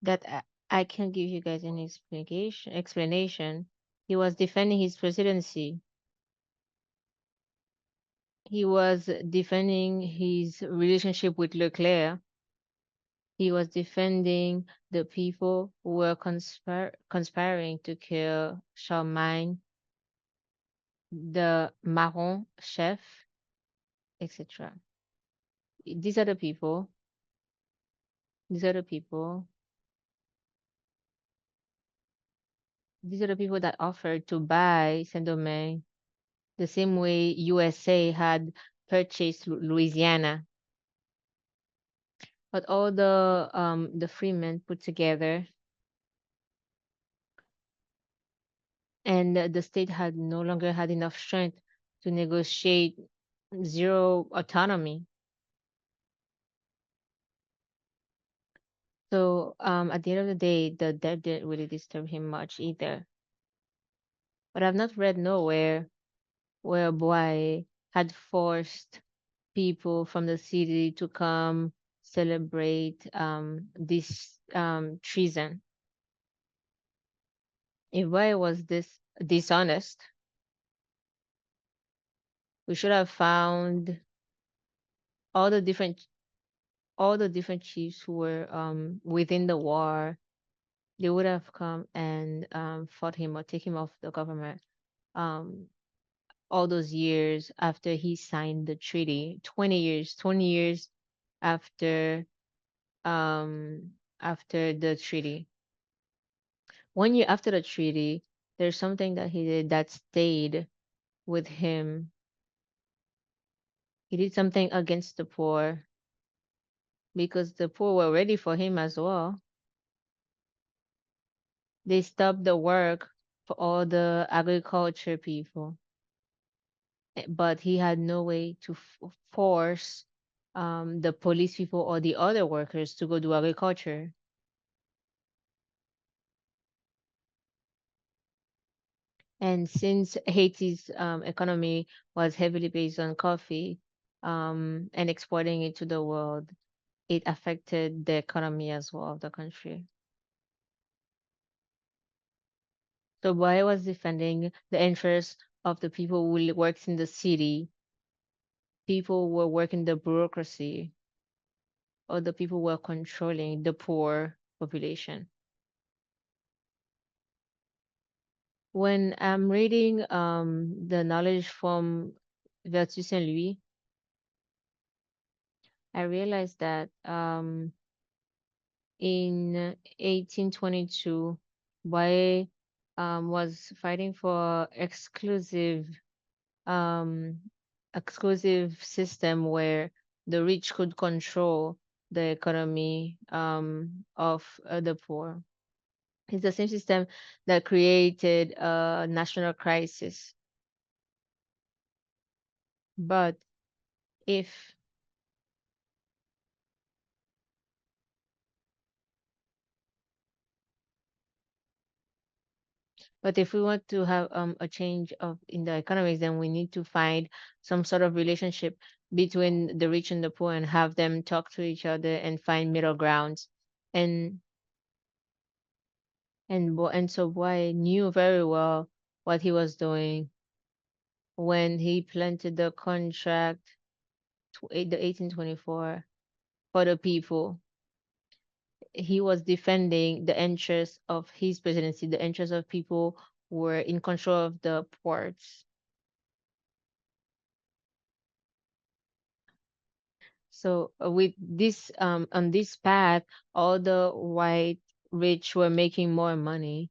that I can give you guys an explanation, he was defending his presidency. He was defending his relationship with Leclerc. He was defending the people who were conspiring to kill Charlemagne, the Marron chef, etc. These are the people. These are the people. These are the people that offered to buy Saint-Domingue the same way USA had purchased Louisiana. But all the freemen put together, and the state had no longer had enough strength to negotiate zero autonomy. So at the end of the day, the debt didn't really disturb him much either. But I've not read nowhere where Boy had forced people from the city to come celebrate this treason. If Boy was this dishonest, we should have found all the different chiefs who were within the war. They would have come and fought him or take him off the government um, all those years after he signed the treaty. 20 years after after the treaty. 1 year after the treaty, there's something that he did that stayed with him. He did something against the poor because the poor were ready for him as well. They stopped the work for all the agriculture people, but he had no way to force the police people or the other workers to go do agriculture. And since Haiti's economy was heavily based on coffee and exporting it to the world, it affected the economy as well of the country. So Boy was defending the interests of the people who worked in the city, people who were working the bureaucracy, or the people who were controlling the poor population. When I'm reading the knowledge from Vertu Saint Louis, I realized that in 1822, Boye was fighting for um, exclusive system where the rich could control the economy of the poor. It's the same system that created a national crisis. But if we want to have a change of in the economics, then we need to find some sort of relationship between the rich and the poor and have them talk to each other and find middle grounds. And so Boy knew very well what he was doing when he planted the contract, the 1824, for the people. He was defending the interests of his presidency, the interests of people who were in control of the ports. So with this on this path, all the white rich were making more money,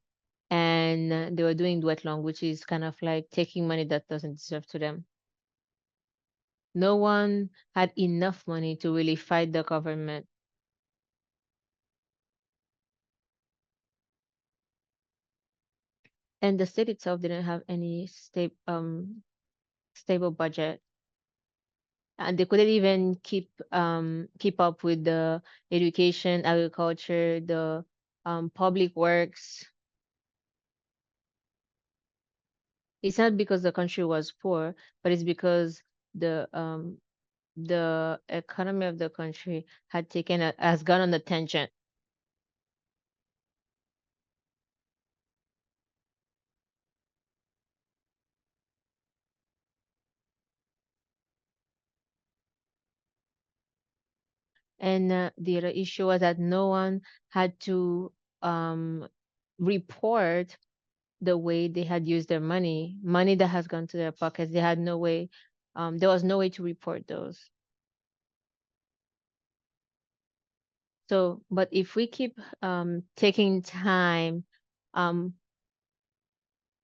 and they were doing duet long, which is kind of like taking money that doesn't deserve to them. No one had enough money to really fight the government. And the state itself didn't have any stable budget. And they couldn't even keep up with the education, agriculture, the public works. It's not because the country was poor, but it's because the economy of the country has gone on a tangent. And the other issue was that no one had to report the way they had used their money that has gone to their pockets. They had no way, there was no way to report those. So, but if we keep taking time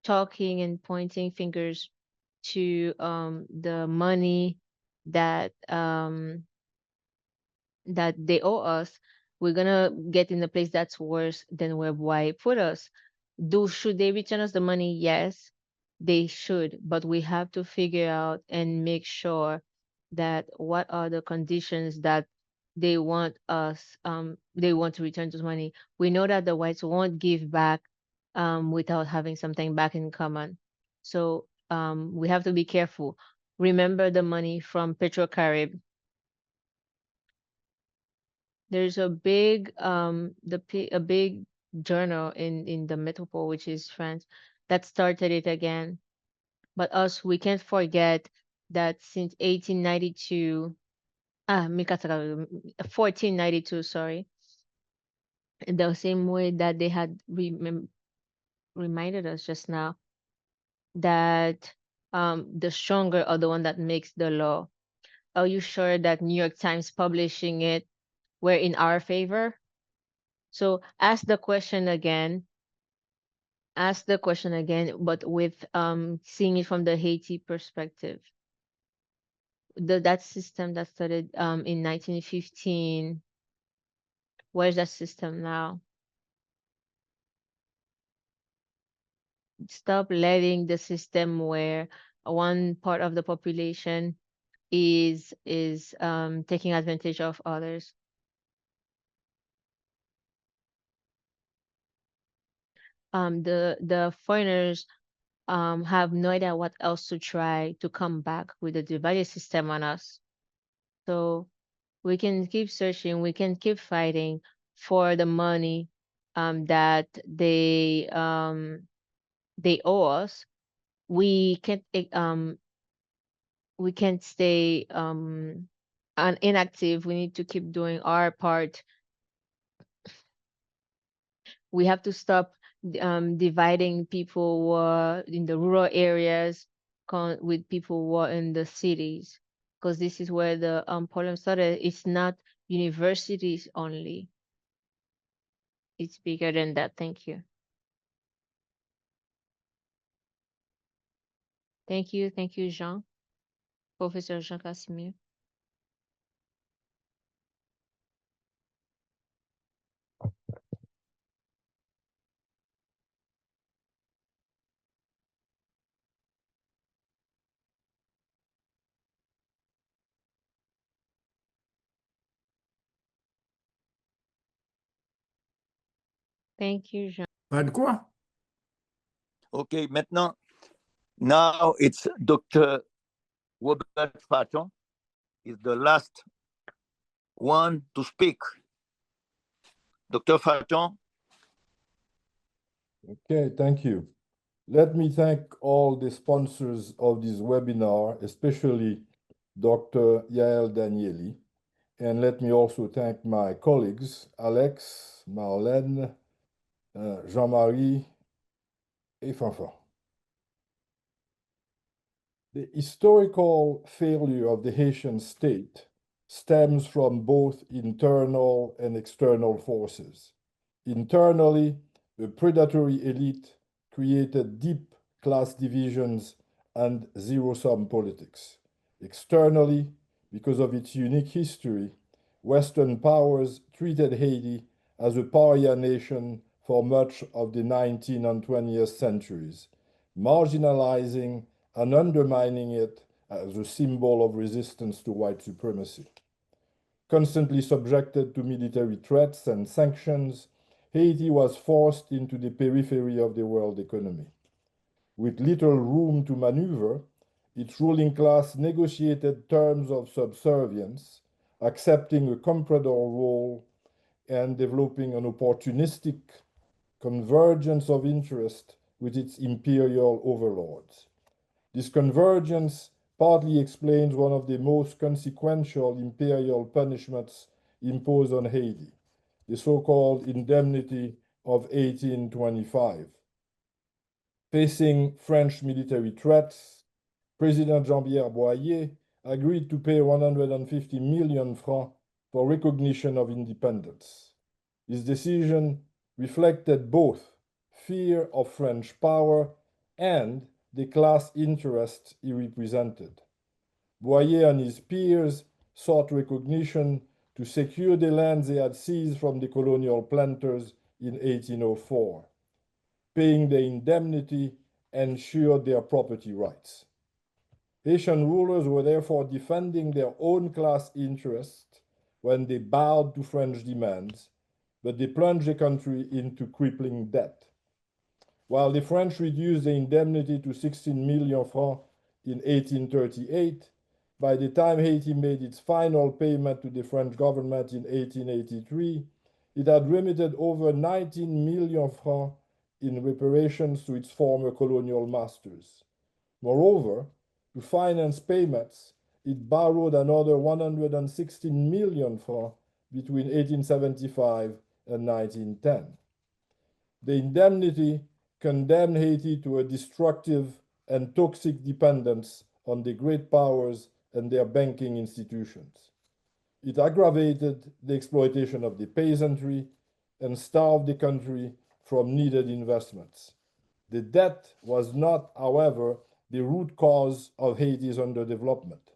talking and pointing fingers to the money that that they owe us, we're gonna get in a place that's worse than where Hawaii put us. Should they return us the money? Yes, they should, but we have to figure out and make sure that what are the conditions that they want they want to return this money. We know that the whites won't give back without having something back in common. So we have to be careful. Remember the money from Petrocarib. There's a big a big journal in the metropole, which is France, that started it again. But us, we can't forget that since 1892, 1492, sorry, in the same way that they had reminded us just now, that the stronger are the one that makes the law. Are you sure that New York Times publishing it were in our favor? So ask the question again, but with seeing it from the Haiti perspective. That system that started in 1915, where's that system now? Stop letting the system where one part of the population is taking advantage of others. The foreigners have no idea what else to try to come back with the divided system on us. So we can keep searching, we can keep fighting for the money that they owe us. We can't stay inactive. We need to keep doing our part. We have to stop dividing people who are in the rural areas with people who are in the cities, because this is where the problem started. It's not universities only. It's bigger than that. Thank you. Thank you. Thank you, Jean. Professor Jean Casimir. Thank you, Jean. Pas de quoi? Okay, maintenant, now it's Dr. Robert Faton is the last one to speak. Dr. Faton. Okay, thank you. Let me thank all the sponsors of this webinar, especially Dr. Yael Danieli. And let me also thank my colleagues, Alex, Marlène, Jean-Marie, and Fanfan. The historical failure of the Haitian state stems from both internal and external forces. Internally, a predatory elite created deep class divisions and zero-sum politics. Externally, because of its unique history, Western powers treated Haiti as a pariah nation for much of the 19th and 20th centuries, marginalizing and undermining it as a symbol of resistance to white supremacy. Constantly subjected to military threats and sanctions, Haiti was forced into the periphery of the world economy. With little room to maneuver, its ruling class negotiated terms of subservience, accepting a comprador role and developing an opportunistic convergence of interest with its imperial overlords. This convergence partly explains one of the most consequential imperial punishments imposed on Haiti, the so-called indemnity of 1825. Facing French military threats, President Jean-Pierre Boyer agreed to pay 150 million francs for recognition of independence. His decision reflected both fear of French power and the class interests he represented. Boyer and his peers sought recognition to secure the lands they had seized from the colonial planters in 1804. Paying the indemnity ensured their property rights. Haitian rulers were therefore defending their own class interests when they bowed to French demands, but they plunged the country into crippling debt. While the French reduced the indemnity to 16 million francs in 1838, by the time Haiti made its final payment to the French government in 1883, it had remitted over 19 million francs in reparations to its former colonial masters. Moreover, to finance payments, it borrowed another 116 million francs between 1875 and 1910. The indemnity condemned Haiti to a destructive and toxic dependence on the great powers and their banking institutions. It aggravated the exploitation of the peasantry and starved the country from needed investments. The debt was not, however, the root cause of Haiti's underdevelopment.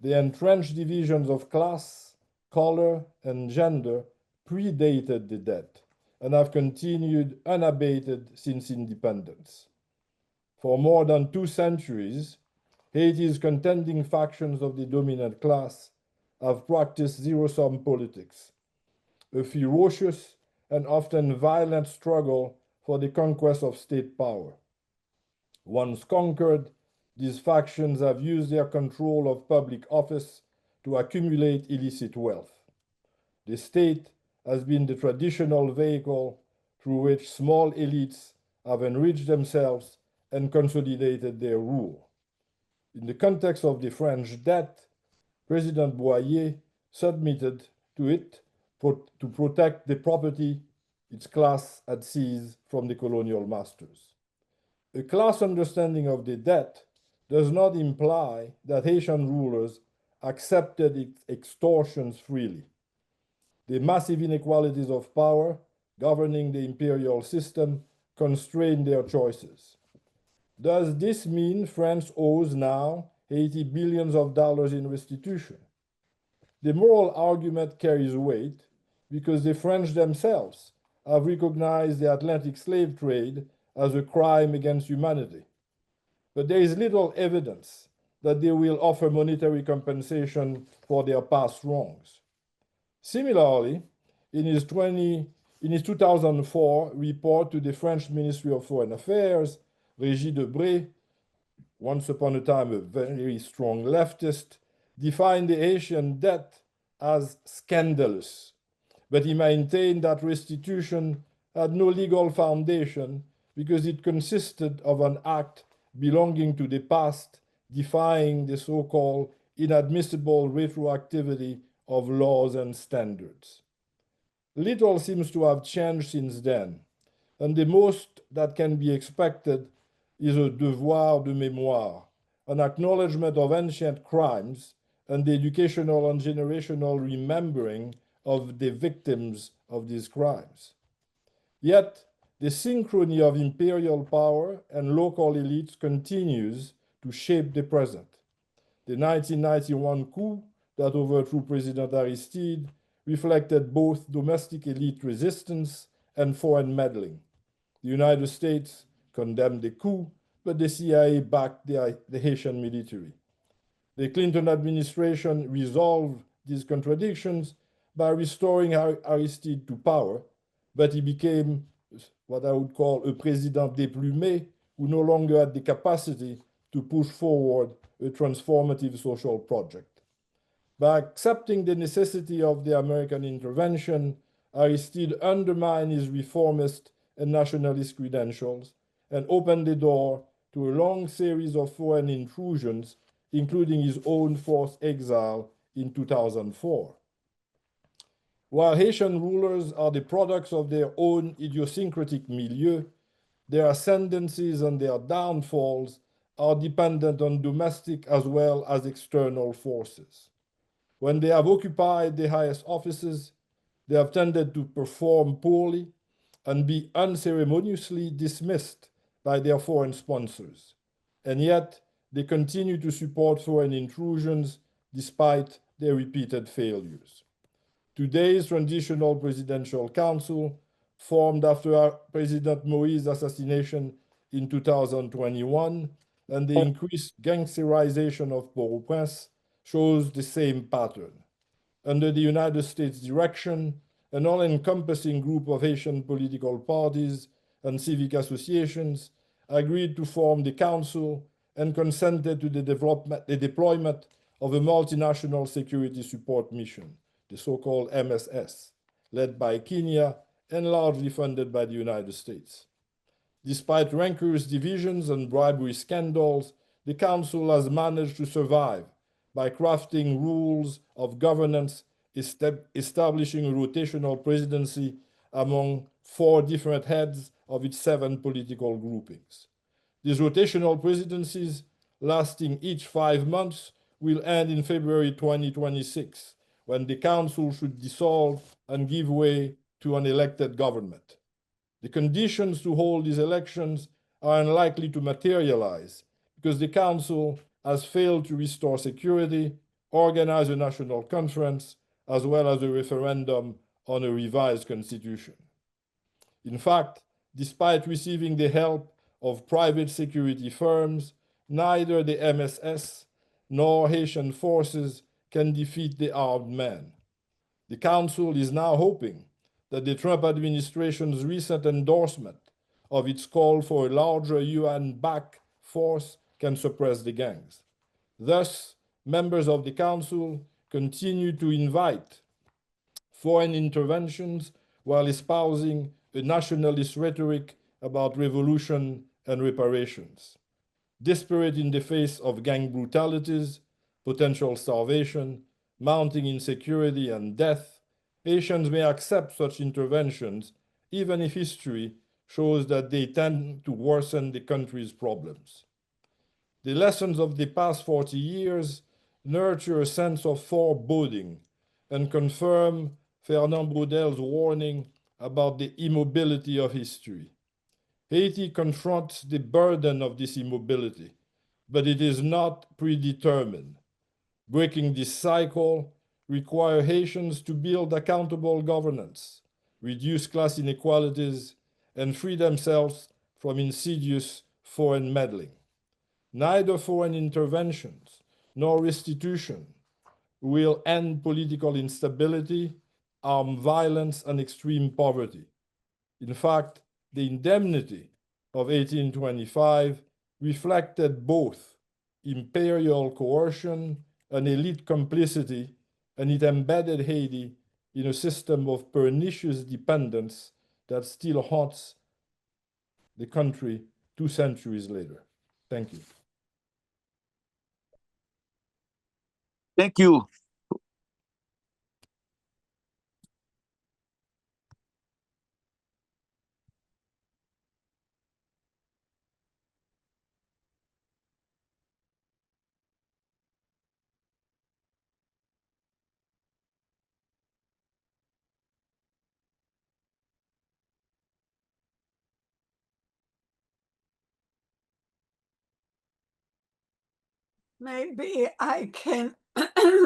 The entrenched divisions of class, color, and gender predated the debt and have continued unabated since independence. For more than 2 centuries, Haiti's contending factions of the dominant class have practiced zero-sum politics, a ferocious and often violent struggle for the conquest of state power. Once conquered, these factions have used their control of public office to accumulate illicit wealth. The state has been the traditional vehicle through which small elites have enriched themselves and consolidated their rule. In the context of the French debt, President Boyer submitted to it to protect the property its class had seized from the colonial masters. A class understanding of the debt does not imply that Haitian rulers accepted its extortions freely. The massive inequalities of power governing the imperial system constrain their choices. Does this mean France owes now Haiti billions of dollars in restitution? The moral argument carries weight because the French themselves have recognized the Atlantic slave trade as a crime against humanity. But there is little evidence that they will offer monetary compensation for their past wrongs. Similarly, in his 2004 report to the French Ministry of Foreign Affairs, Régis Debray, once upon a time a very strong leftist, defined the Haitian debt as scandalous, but he maintained that restitution had no legal foundation because it consisted of an act belonging to the past, defying the so-called inadmissible retroactivity of laws and standards. Little seems to have changed since then, and the most that can be expected is a devoir de mémoire, an acknowledgement of ancient crimes and the educational and generational remembering of the victims of these crimes. Yet, the synchrony of imperial power and local elites continues to shape the present. The 1991 coup that overthrew President Aristide reflected both domestic elite resistance and foreign meddling. The United States condemned the coup, but the CIA backed the Haitian military. The Clinton administration resolved these contradictions by restoring Aristide to power, but he became what I would call a président déplumé, who no longer had the capacity to push forward a transformative social project. By accepting the necessity of the American intervention, Aristide undermined his reformist and nationalist credentials and opened the door to a long series of foreign intrusions, including his own forced exile in 2004. While Haitian rulers are the products of their own idiosyncratic milieu, their ascendancies and their downfalls are dependent on domestic as well as external forces. When they have occupied the highest offices, they have tended to perform poorly and be unceremoniously dismissed by their foreign sponsors. And yet, they continue to support foreign intrusions despite their repeated failures. Today's Transitional Presidential Council, formed after President Moïse's assassination in 2021 and the increased gangsterization of Port-au-Prince, shows the same pattern. Under the United States direction, an all-encompassing group of Haitian political parties and civic associations agreed to form the council and consented to the deployment of a multinational security support mission, the so-called MSS, led by Kenya and largely funded by the United States. Despite rancorous divisions and bribery scandals, the Council has managed to survive by crafting rules of governance, establishing a rotational presidency among 4 different heads of its 7 political groupings. These rotational presidencies, lasting each 5 months, will end in February 2026, when the Council should dissolve and give way to an elected government. The conditions to hold these elections are unlikely to materialize because the Council has failed to restore security, organize a national conference, as well as a referendum on a revised constitution. In fact, despite receiving the help of private security firms, neither the MSS nor Haitian forces can defeat the armed men. The Council is now hoping that the Trump administration's recent endorsement of its call for a larger UN-backed force can suppress the gangs. Thus, members of the Council continue to invite foreign interventions while espousing a nationalist rhetoric about revolution and reparations. Desperate in the face of gang brutalities, potential starvation, mounting insecurity, and death, Haitians may accept such interventions, even if history shows that they tend to worsen the country's problems. The lessons of the past 40 years nurture a sense of foreboding and confirm Fernand Braudel's warning about the immobility of history. Haiti confronts the burden of this immobility, but it is not predetermined. Breaking this cycle requires Haitians to build accountable governance, reduce class inequalities, and free themselves from insidious foreign meddling. Neither foreign interventions nor restitution will end political instability, armed violence, and extreme poverty. In fact, the indemnity of 1825 reflected both imperial coercion and elite complicity, and it embedded Haiti in a system of pernicious dependence that still haunts the country 2 centuries later. Thank you. Thank you. Maybe I can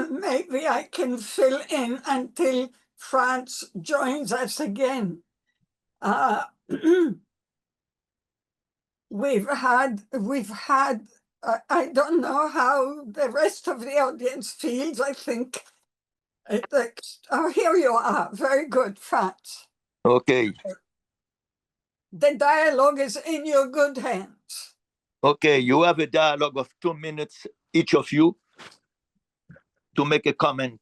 maybe I can fill in until France joins us again. We've had I don't know how the rest of the audience feels. I think oh, here you are. Very good, France. Okay. The dialogue is in your good hands. Okay, you have a dialogue of 2 minutes, each of you, to make a comment.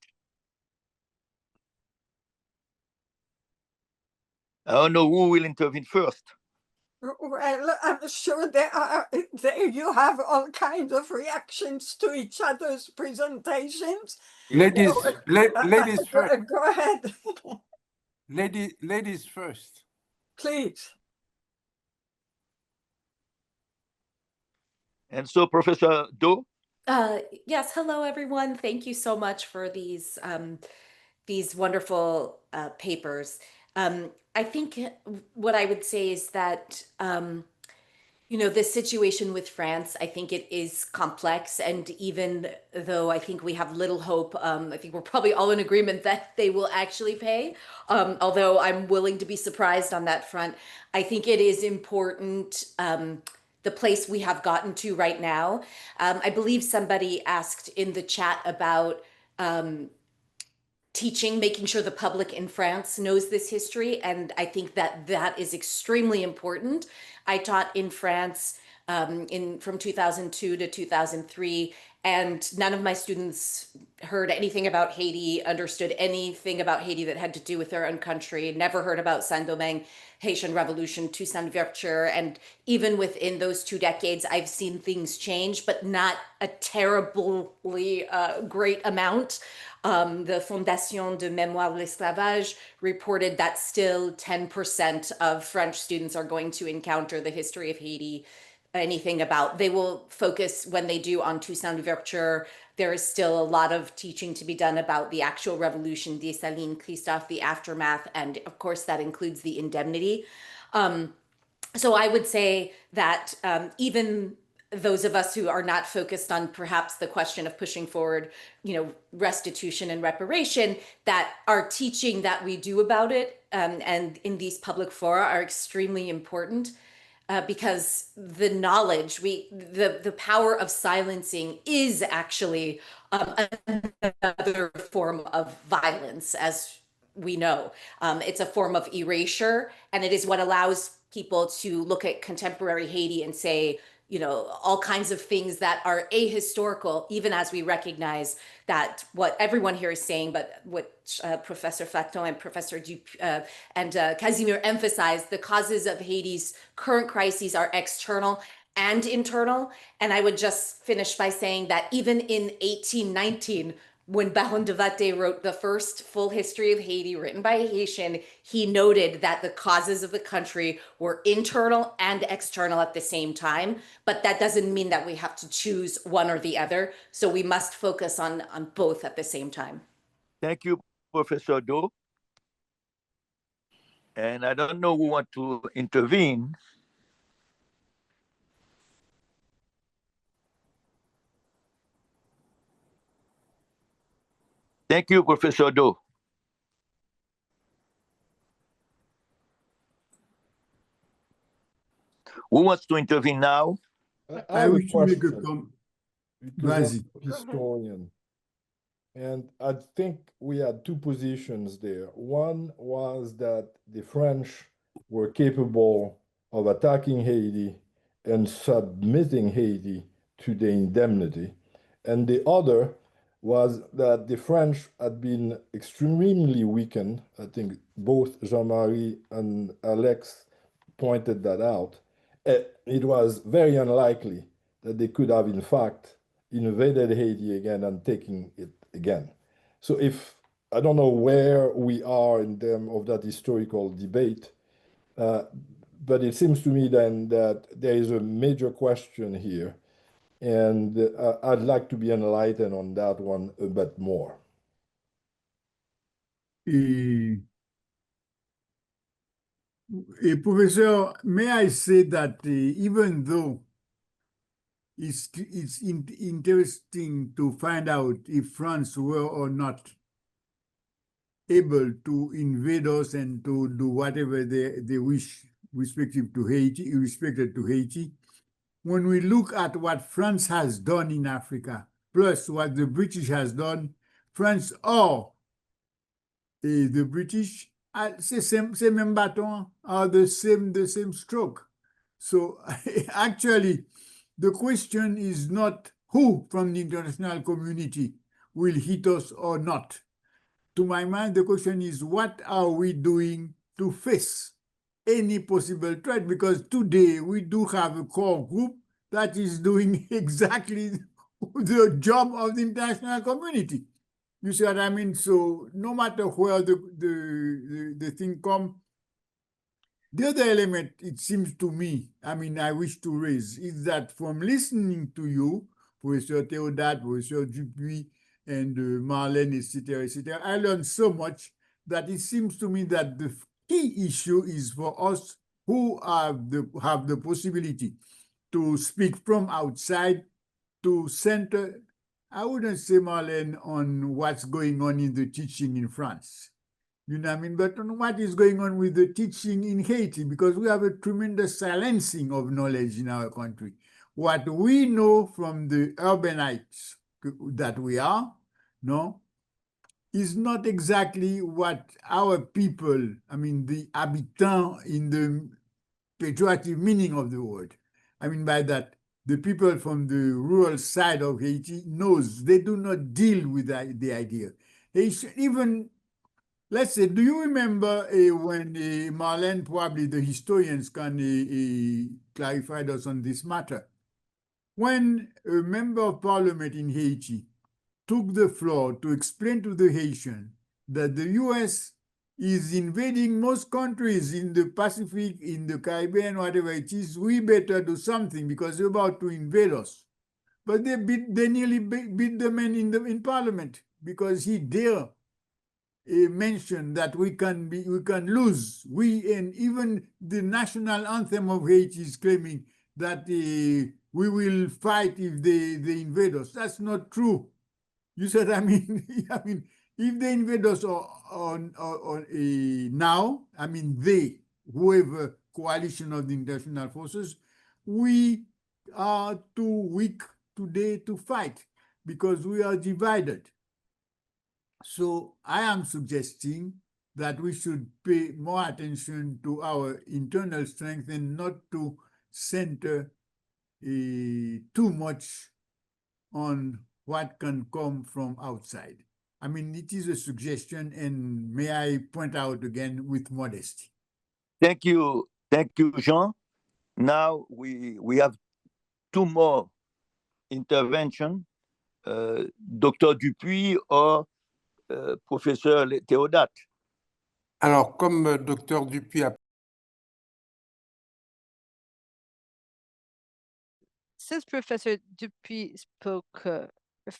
I don't know who will intervene first. Well, I'm sure you have all kinds of reactions to each other's presentations, Ladies, ladies first. Go ahead. Ladies first. Please. And so, Professor Do? Yes, hello everyone. Thank you so much for these wonderful papers. I think what I would say is that you know, this situation with France, I think it is complex. And even though I think we have little hope, I think we're probably all in agreement that they will actually pay. Although I'm willing to be surprised on that front. I think it is important, the place we have gotten to right now. I believe somebody asked in the chat about teaching, making sure the public in France knows this history. And I think that that is extremely important. I taught in France from 2002 to 2003, and none of my students heard anything about Haiti, understood anything about Haiti that had to do with their own country, never heard about Saint-Domingue, Haitian Revolution, Toussaint Louverture. And even within those 2 decades, I've seen things change, but not a terribly great amount. The Fondation de Mémoire de l'Esclavage reported that still 10% of French students are going to encounter the history of Haiti, anything about. They will focus when they do on Toussaint Louverture. There is still a lot of teaching to be done about the actual revolution, Dessalines, Christophe, the aftermath, and of course that includes the indemnity. So I would say that even those of us who are not focused on perhaps the question of pushing forward, you know, restitution and reparation, that our teaching that we do about it and in these public fora are extremely important. Because the knowledge, the power of silencing is actually another form of violence, as we know. It's a form of erasure, and it is what allows people to look at contemporary Haiti and say, you know, all kinds of things that are ahistorical, even as we recognize that what everyone here is saying, but what Professor Flaton and Professor and Casimir emphasized, the causes of Haiti's current crises are external and internal. And I would just finish by saying that even in 1819, when Baron de Vaté wrote the first full history of Haiti written by a Haitian, he noted that the causes of the country were internal and external at the same time. But that doesn't mean that we have to choose one or the other. So we must focus on both at the same time. Thank you, Professor Do. And I don't know who want to intervene. Thank you, Professor Do. Who wants to intervene now? I have a wish to make a question comment. because I'm a historian. And I think we had 2 positions there. One was that the French were capable of attacking Haiti and submitting Haiti to the indemnity. And the other was that the French had been extremely weakened. I think both Jean-Marie and Alex pointed that out. It was very unlikely that they could have, in fact, invaded Haiti again and taken it again. So I don't know where we are in terms of that historical debate, but it seems to me then that there is a major question here, and I'd like to be enlightened on that one a bit more. Professor, may I say that even though it's interesting to find out if France were or not able to invade us and to do whatever they wish respective to Haiti, irrespective to Haiti, when we look at what France has done in Africa, plus what the British has done, France or the British, c'est même bâton, are the same stroke. So actually, the question is not who from the international community will hit us or not. To my mind, the question is what are we doing to face any possible threat? Because today we do have a core group that is doing exactly the job of the international community. You see what I mean? So no matter where the thing come, the other element, it seems to me, I mean, I wish to raise, is that from listening to you, Professor Theodat, Professor Dupuis, and Marlene, etc., I learned so much that it seems to me that the key issue is for us who have the possibility to speak from outside to center, I wouldn't say, Marlene, on what's going on in the teaching in France. You know what I mean? But on what is going on with the teaching in Haiti, because we have a tremendous silencing of knowledge in our country. What we know from the urbanites that we are, no, is not exactly what our people, I mean, the habitants in the pejorative meaning of the word. I mean by that, the people from the rural side of Haiti knows they do not deal with the idea. Even, let's say, do you remember when Marlene, probably the historians can clarify us on this matter, when a member of parliament in Haiti took the floor to explain to the Haitian that the US is invading most countries in the Pacific, in the Caribbean, whatever it is, we better do something because they're about to invade us. But they nearly beat the man in parliament because he dare mention that we can lose. And even the national anthem of Haiti is claiming that we will fight if they invade us. That's not true. You said, I mean, I mean, if they invade us now, I mean, whoever coalition of the international forces, we are too weak today to fight because we are divided. So I am suggesting that we should pay more attention to our internal strength and not to center too much on what can come from outside. I mean, it is a suggestion, and may I point out again with modesty. Thank you, Jean. Now we have two more interventions, Dr. Dupuis or Professeur Théodat. Alors, comme Dr. Dupuis a Since Professor Dupuis spoke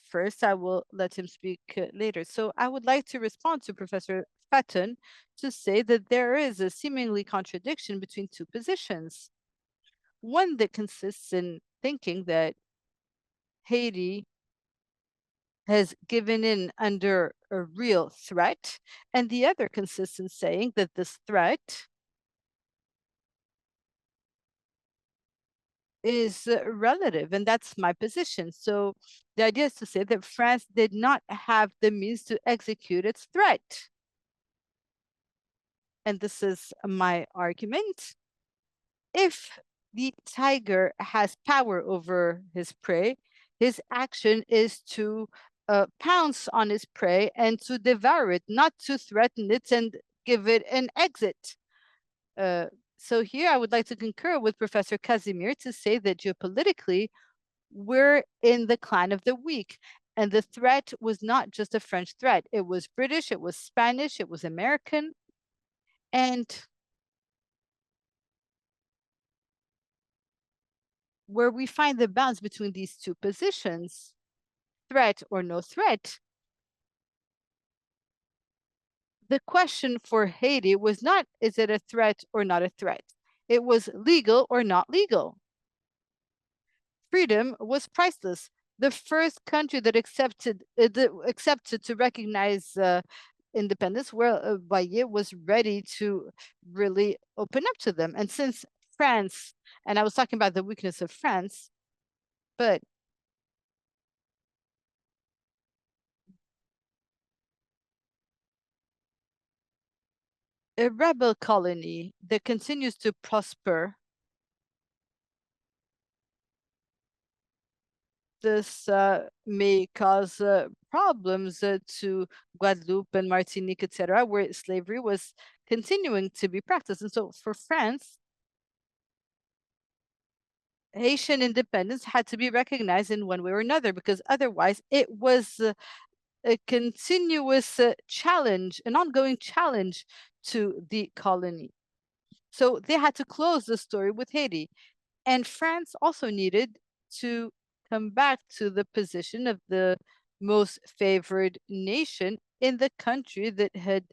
first, I will let him speak later. So I would like to respond to Professor Fatton to say that there is a seemingly contradiction between two positions. One that consists in thinking that Haiti has given in under a real threat, and the other consists in saying that this threat is relative, and that's my position. So the idea is to say that France did not have the means to execute its threat. And this is my argument. If the tiger has power over his prey, his action is to pounce on his prey and to devour it, not to threaten it and give it an exit. So here I would like to concur with Professor Casimir to say that geopolitically, we're in the clan of the weak. And the threat was not just a French threat. It was British, it was Spanish, it was American. And where we find the balance between these two positions, threat or no threat, the question for Haiti was not, is it a threat or not a threat? It was legal or not legal. Freedom was priceless. The first country that accepted to recognize independence, where Baye was ready to really open up to them. And since France, and I was talking about the weakness of France, but a rebel colony that continues to prosper, this may cause problems to Guadeloupe and Martinique, etc., where slavery was continuing to be practiced. And so for France, Haitian independence had to be recognized in one way or another, because otherwise it was a continuous challenge, an ongoing challenge to the colony. So they had to close the story with Haiti. And France also needed to come back to the position of the most favored nation in the country that had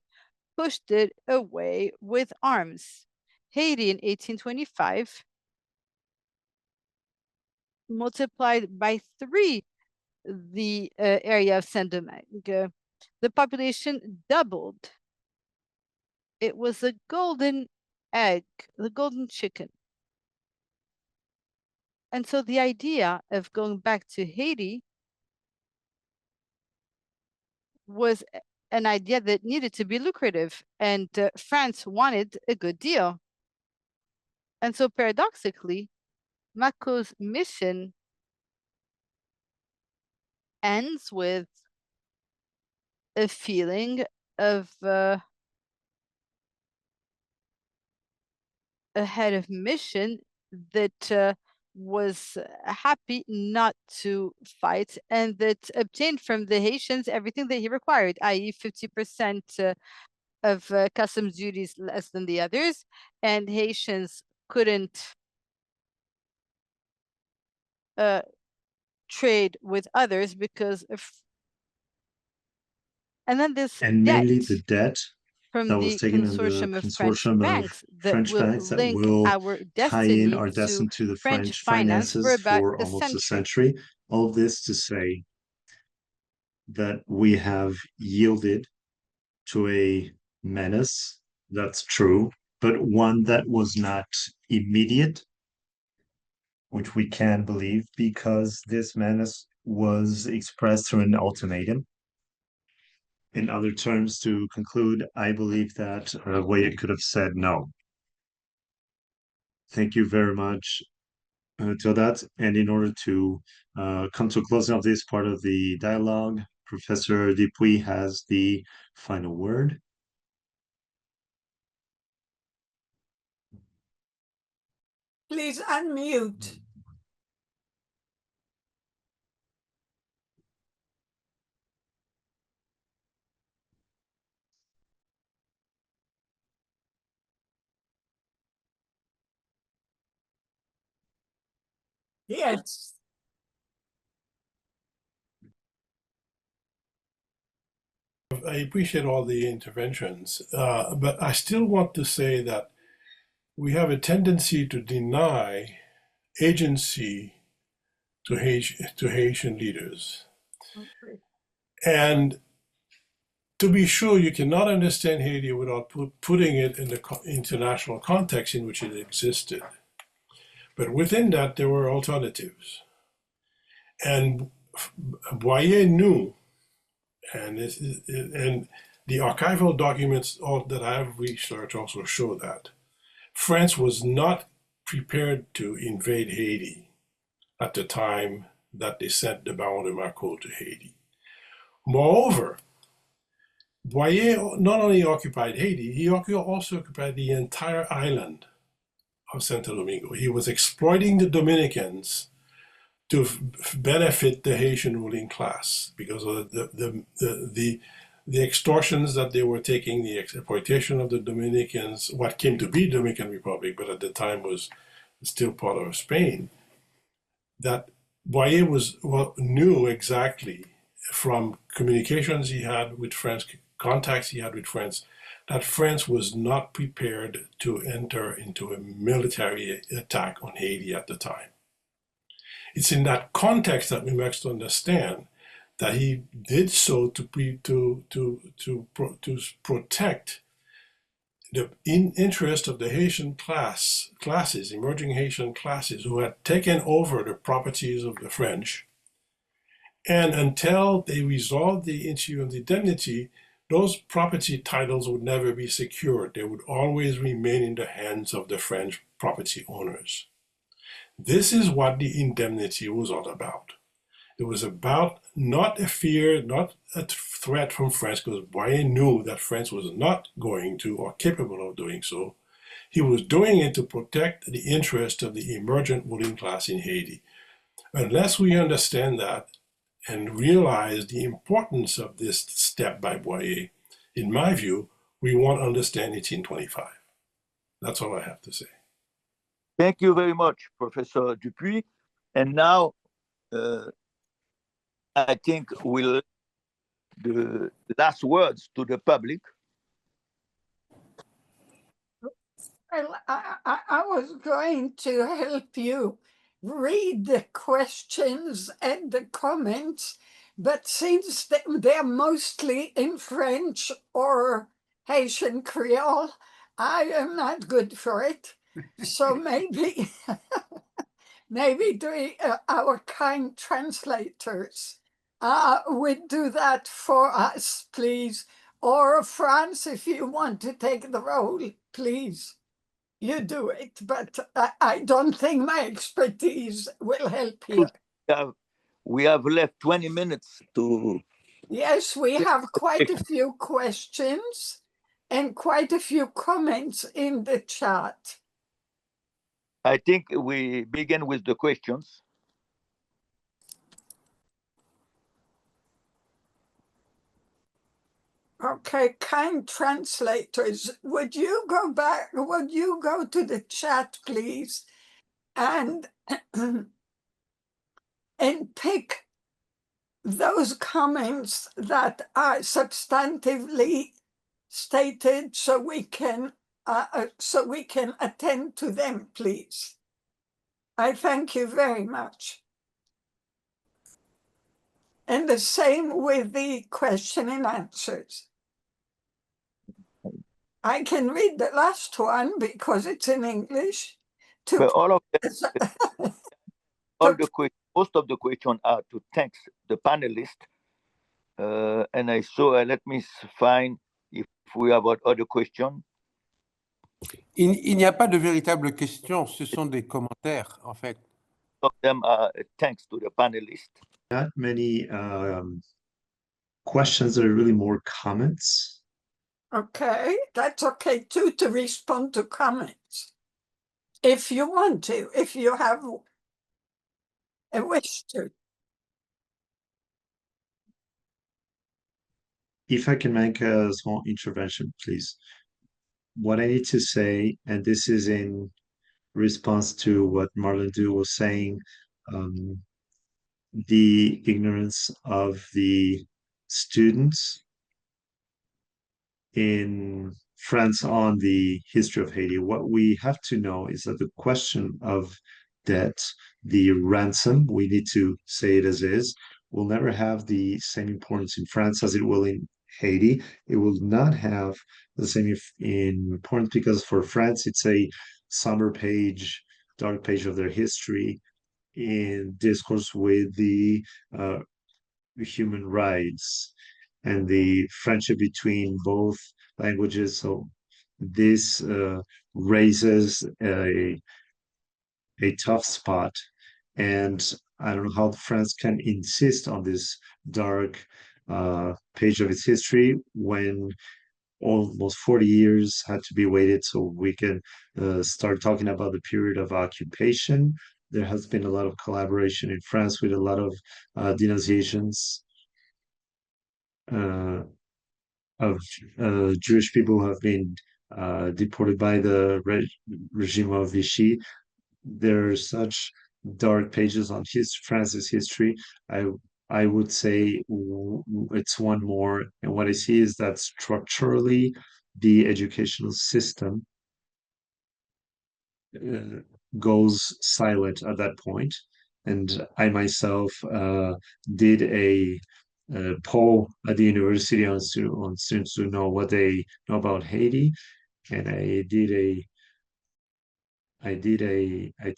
pushed it away with arms. Haiti in 1825 multiplied by 3 the area of Saint-Domingue. The population doubled. It was the golden egg, the golden chicken. And so the idea of going back to Haiti was an idea that needed to be lucrative, and France wanted a good deal. And so paradoxically, Mako's mission ends with a feeling of a head of mission that was happy not to fight, and that obtained from the Haitians everything that he required, i.e. 50% of customs duties less than the others, and Haitians couldn't trade with others because of, and then this And debt mainly the debt from that was the taken in the consortium of French consortium of banks that French will banks that link will our tie in our destiny destiny to the French French finance for finances about for a almost a century. century. All of this to say that we have yielded to a menace, that's true, but one that was not immediate, which we can believe because this menace was expressed through an ultimatum. In other terms, to conclude, I believe that Wade could have said no. Thank you very much to that. And in order to come to a closing of this part of the dialogue, Professor Dupuy has the final word. Please unmute. Yes. I appreciate all the interventions, but I still want to say that we have a tendency to deny agency to Haitian leaders. Okay. And to be sure, you cannot understand Haiti without putting it in the international context in which it existed. But within that, there were alternatives. And Boyer knew, and the archival documents that I've researched also show that France was not prepared to invade Haiti at the time that they sent the Baron de Marco to Haiti. Moreover, Boyer not only occupied Haiti, he also occupied the entire island of Santo Domingo. He was exploiting the Dominicans to benefit the Haitian ruling class because of the extortions that they were taking, the exploitation of the Dominicans, what came to be Dominican Republic, but at the time was still part of Spain. That Boyer knew exactly from communications he had with France, contacts he had with France, that France was not prepared to enter into a military attack on Haiti at the time. It's in that context that we must understand that he did so to protect the interest of the Haitian classes, emerging Haitian classes who had taken over the properties of the French. And until they resolved the issue of indemnity, those property titles would never be secured. They would always remain in the hands of the French property owners. This is what the indemnity was all about. It was about not a fear, not a threat from France, because Boyer knew that France was not going to or capable of doing so. He was doing it to protect the interest of the emergent ruling class in Haiti. Unless we understand that, and realize the importance of this step by Boyer. In my view, we won't understand 1825. That's all I have to say. Thank you very much, Professor Dupuy. And now, I think we'll the last words to the public. Well, I was going to help you read the questions and the comments, but since they're mostly in French or Haitian Creole, I am not good for it. So maybe, maybe our kind translators would do that for us, please. Or France, if you want to take the role, please. You do it, but I don't think my expertise will help here. We have left 20 minutes to... Yes, we have quite a few questions and quite a few comments in the chat. I think we begin with the questions. Okay, kind translators, would you go to the chat, please, and pick those comments that are substantively stated so we can attend to them, please. I thank you very much. And the same with the question and answers. I can read the last one because it's in English. But all of them, most of the questions are to thank the panelists. And I saw, let me find if we have other questions. Il n'y a pas de véritables questions, ce sont des commentaires, en fait. Of them are thanks to the panelists. Not many questions that are really more comments. Okay, that's okay too, to respond to comments. If you want to, if you have a wish to. If I can make a small intervention, please. What I need to say, and this is in response to what Marlon Du was saying, the ignorance of the students in France on the history of Haiti. What we have to know is that the question of debt, the ransom, we need to say it as is, will never have the same importance in France as it will in Haiti. It will not have the same importance because for France, it's a somber page, dark page of their history in discourse with the human rights and the friendship between both languages. So this raises a tough spot. And I don't know how France can insist on this dark page of its history when almost 40 years had to be waited so we can start talking about the period of occupation. There has been a lot of collaboration in France with a lot of denunciations of Jewish people who have been deported by the regime of Vichy. There are such dark pages on France's history. I would say it's one more. And what I see is that structurally, the educational system goes silent at that point. And I myself did a poll at the university on students to know what they know about Haiti, and I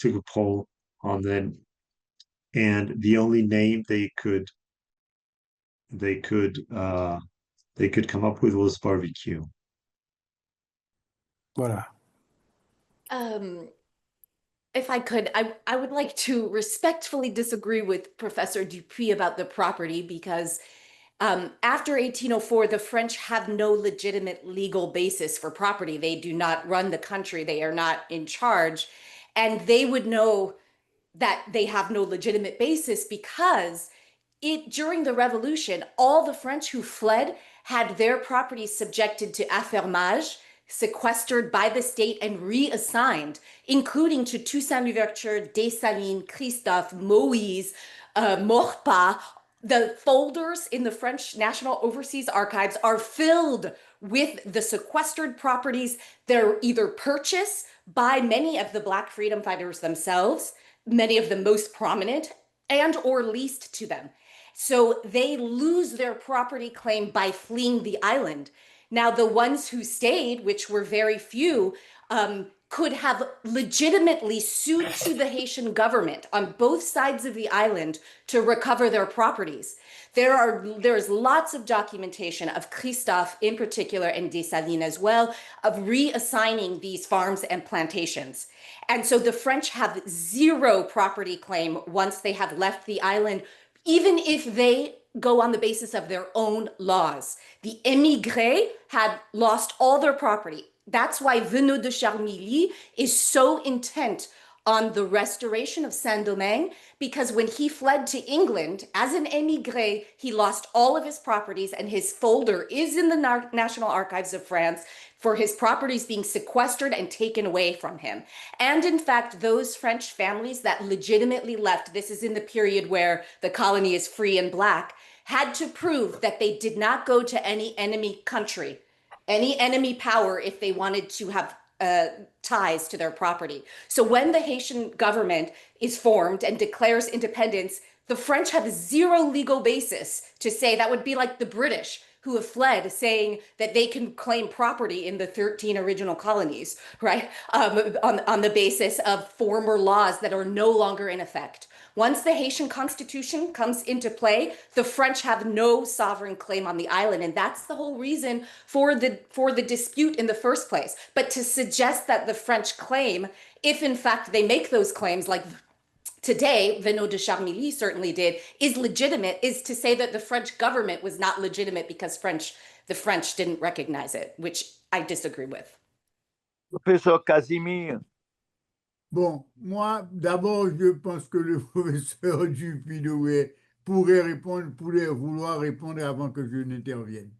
took a poll on them, and the only name they could come up with was barbecue. Voilà. If I could, I would like to respectfully disagree with Professor Dupuy about the property because after 1804, the French have no legitimate legal basis for property. They do not run the country. They are not in charge. And they would know that they have no legitimate basis because during the revolution, all the French who fled had their properties subjected to affermage, sequestered by the state and reassigned, including to Toussaint Louverture, Dessalines, Christophe, Moïse, Maurepas. The folders in the French National Overseas Archives are filled with the sequestered properties. They're either purchased by many of the Black freedom fighters themselves, many of the most prominent, and or leased to them. So they lose their property claim by fleeing the island. Now, the ones who stayed, which were very few, could have legitimately sued to the Haitian government on both sides of the island to recover their properties. There's lots of documentation of Christophe in particular and Dessalines as well, of reassigning these farms and plantations. And so the French have zero property claim once they have left the island, even if they go on the basis of their own laws. The émigrés had lost all their property. That's why Venot de Charmilly is so intent on the restoration of Saint-Domingue, because when he fled to England as an émigré, he lost all of his properties, and his folder is in the National Archives of France for his properties being sequestered and taken away from him. And in fact, those French families that legitimately left, this is in the period where the colony is free and Black, had to prove that they did not go to any enemy country, any enemy power, if they wanted to have ties to their property. So when the Haitian government is formed and declares independence, the French have zero legal basis to say. That would be like the British who have fled, saying that they can claim property in the 13 original colonies, right? On the basis of former laws that are no longer in effect. Once the Haitian Constitution comes into play, the French have no sovereign claim on the island, and that's the whole reason for the dispute in the first place. But to suggest that the French claim, if in fact they make those claims, like today, Venot de Charmilly certainly did, is legitimate, is to say that the French government was not legitimate because the French didn't recognize it, which I disagree with. Professor Casimir. Bon, moi, d'abord, je pense que le professeur Dupinoé pourrait vouloir répondre avant que je n'intervienne.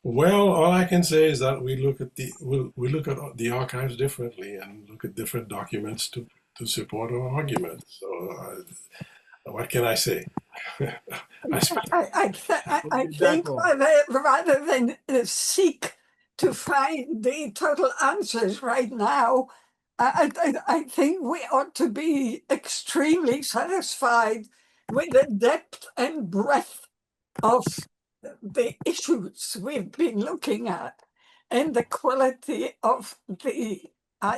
Well, all I can say is that we look at the archives differently and look at different documents to support our argument. So, what can I say? I think rather than seek to find the total answers right now, I think we ought to be extremely satisfied with the depth and breadth of the issues we've been looking at and the quality of the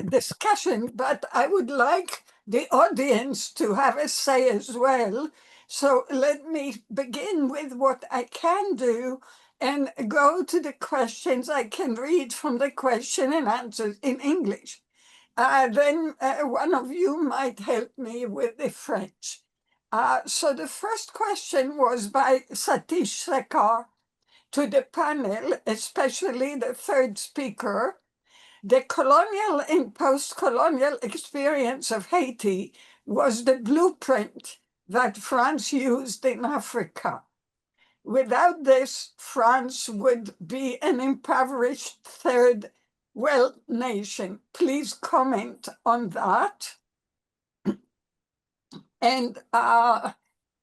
discussion. But I would like the audience to have a say as well. So let me begin with what I can do and go to the questions I can read from the question and answers in English. Then one of you might help me with the French. So the first question was by Satish Sekar to the panel, especially the third speaker. The colonial and post-colonial experience of Haiti was the blueprint that France used in Africa. Without this, France would be an impoverished third world nation. Please comment on that. And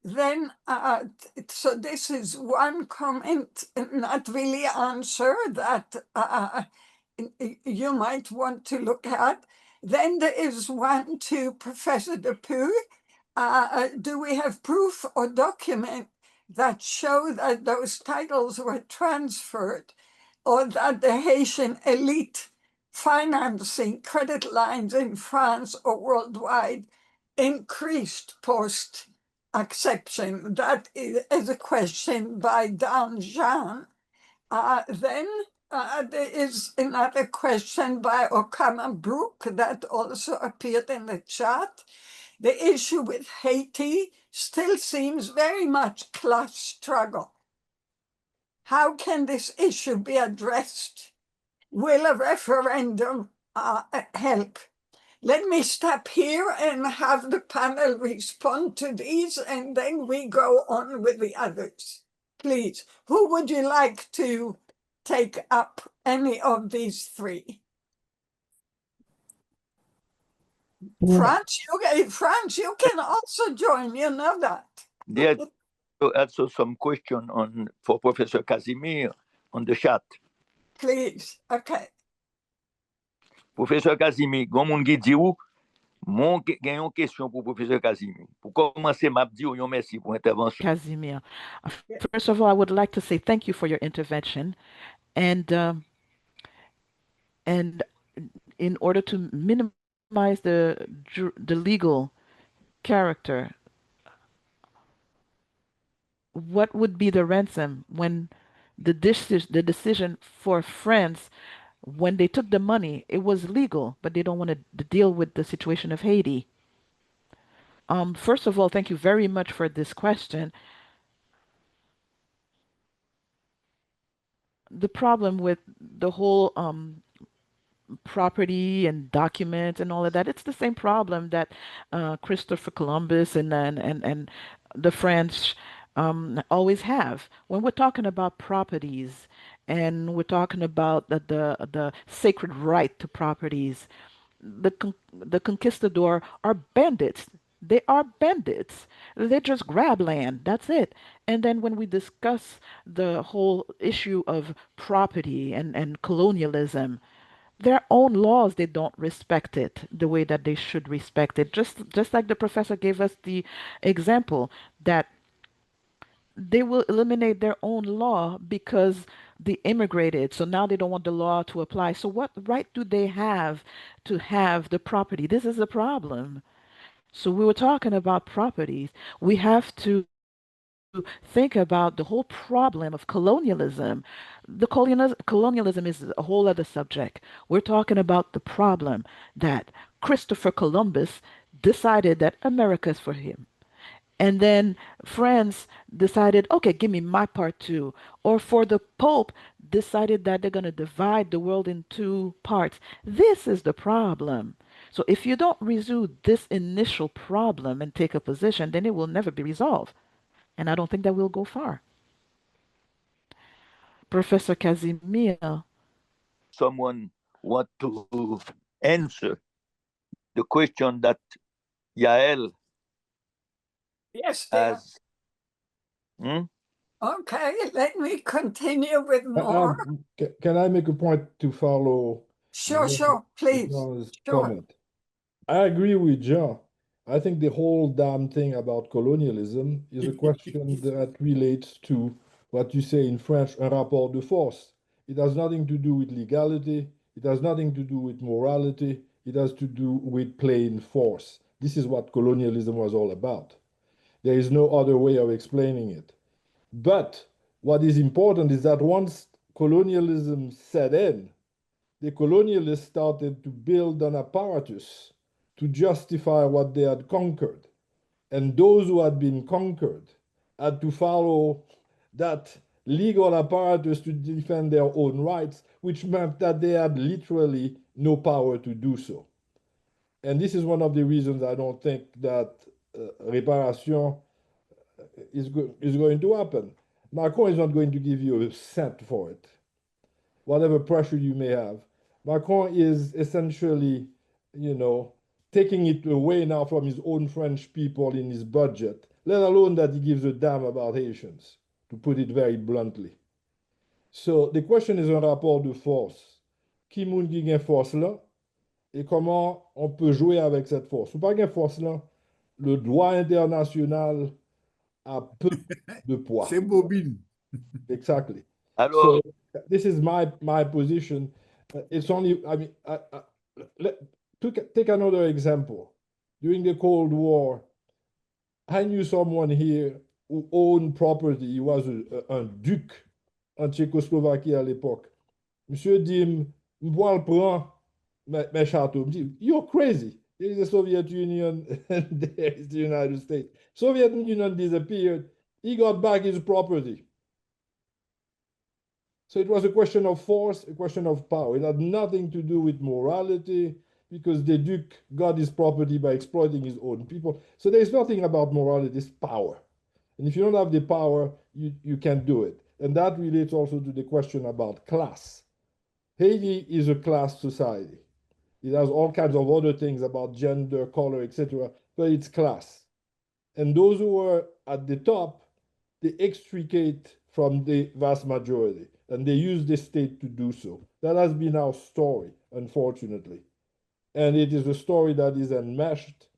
then, so this is one comment, not really answer, that you might want to look at. Then there is one to Professor Dupuy. Do we have proof or document that show that those titles were transferred, or that the Haitian elite financing credit lines in France or worldwide increased post-accession? That is a question by Dan Jean. Then there is another question by Okama Brook that also appeared in the chat. The issue with Haiti still seems very much class struggle. How can this issue be addressed? Will a referendum help? Let me stop here and have the panel respond to these, and then we go on with the others. Please, who would you like to take up any of these three? Franz, you can also join, you know that. There's also some question for Professor Casimir on the chat. Please, okay. Professeur Casimir, gon moun ki di ou, mon gen yon question pour Professeur Casimir. Pour commencer, m'a dit ou yon merci pour intervention. Casimir. First of all, I would like to say thank you for your intervention. And in order to minimize the legal character, what would be the ransom when the decision for France, when they took the money, it was legal, but they don't want to deal with the situation of Haiti? First of all, thank you very much for this question. The problem with the whole property and documents and all of that, it's the same problem that Christopher Columbus and the French always have. When we're talking about properties and we're talking about the sacred right to properties, the conquistador are bandits. They are bandits. They just grab land. That's it. And then when we discuss the whole issue of property and colonialism, their own laws, they don't respect it the way that they should respect it. Just like the professor gave us the example that they will eliminate their own law because they immigrated. So now they don't want the law to apply. So what right do they have to have the property? This is a problem. So we were talking about properties. We have to think about the whole problem of colonialism. The colonialism is a whole other subject. We're talking about the problem that Christopher Columbus decided that America is for him. And then France decided, okay, give me my part too. Or for the Pope, decided that they're going to divide the world in two parts. This is the problem. So if you don't resolve this initial problem and take a position, then it will never be resolved. And I don't think that we'll go far. Professor Casimir. Someone want to answer the question that Yael has. Okay, let me continue with more. Can I make a point to follow? Sure, please. John's comment? I agree with John. I think the whole damn thing about colonialism is a question that relates to what you say in French, un rapport de force. It has nothing to do with legality. It has nothing to do with morality. It has to do with plain force. This is what colonialism was all about. There is no other way of explaining it. But what is important is that once colonialism set in, the colonialists started to build an apparatus to justify what they had conquered. And those who had been conquered had to follow that legal apparatus to defend their own rights, which meant that they had literally no power to do so. And this is one of the reasons I don't think that reparation is going to happen. Macron is not going to give you a cent for it, whatever pressure you may have. Macron is essentially, taking it away now from his own French people in his budget, let alone that he gives a damn about Haitians, to put it very bluntly. So the question is un rapport de force. Qui moun ki gen force là, et comment on peut jouer avec cette force. Ou pas gen force là, le droit international a peu de poids. C'est bobine. Exactly. Alors, so this is my position. It's only, take another example. During the Cold War, I knew someone here who owned property. He was un duc en Tchécoslovaquie à l'époque. Monsieur dit, moi le prends mes châteaux. You're crazy. There is the Soviet Union and there is the United States. Soviet Union disappeared. He got back his property. So it was a question of force, a question of power. It had nothing to do with morality. because the Duke got his property by exploiting his own people. So there's nothing about morality, it's power. And if you don't have the power, you can't do it. And that relates also to the question about class. Haiti is a class society. It has all kinds of other things about gender, color, etc., but it's class. And those who are at the top, they extricate from the vast majority, and they use the state to do so. That has been our story, unfortunately. And it is a story that is enmeshed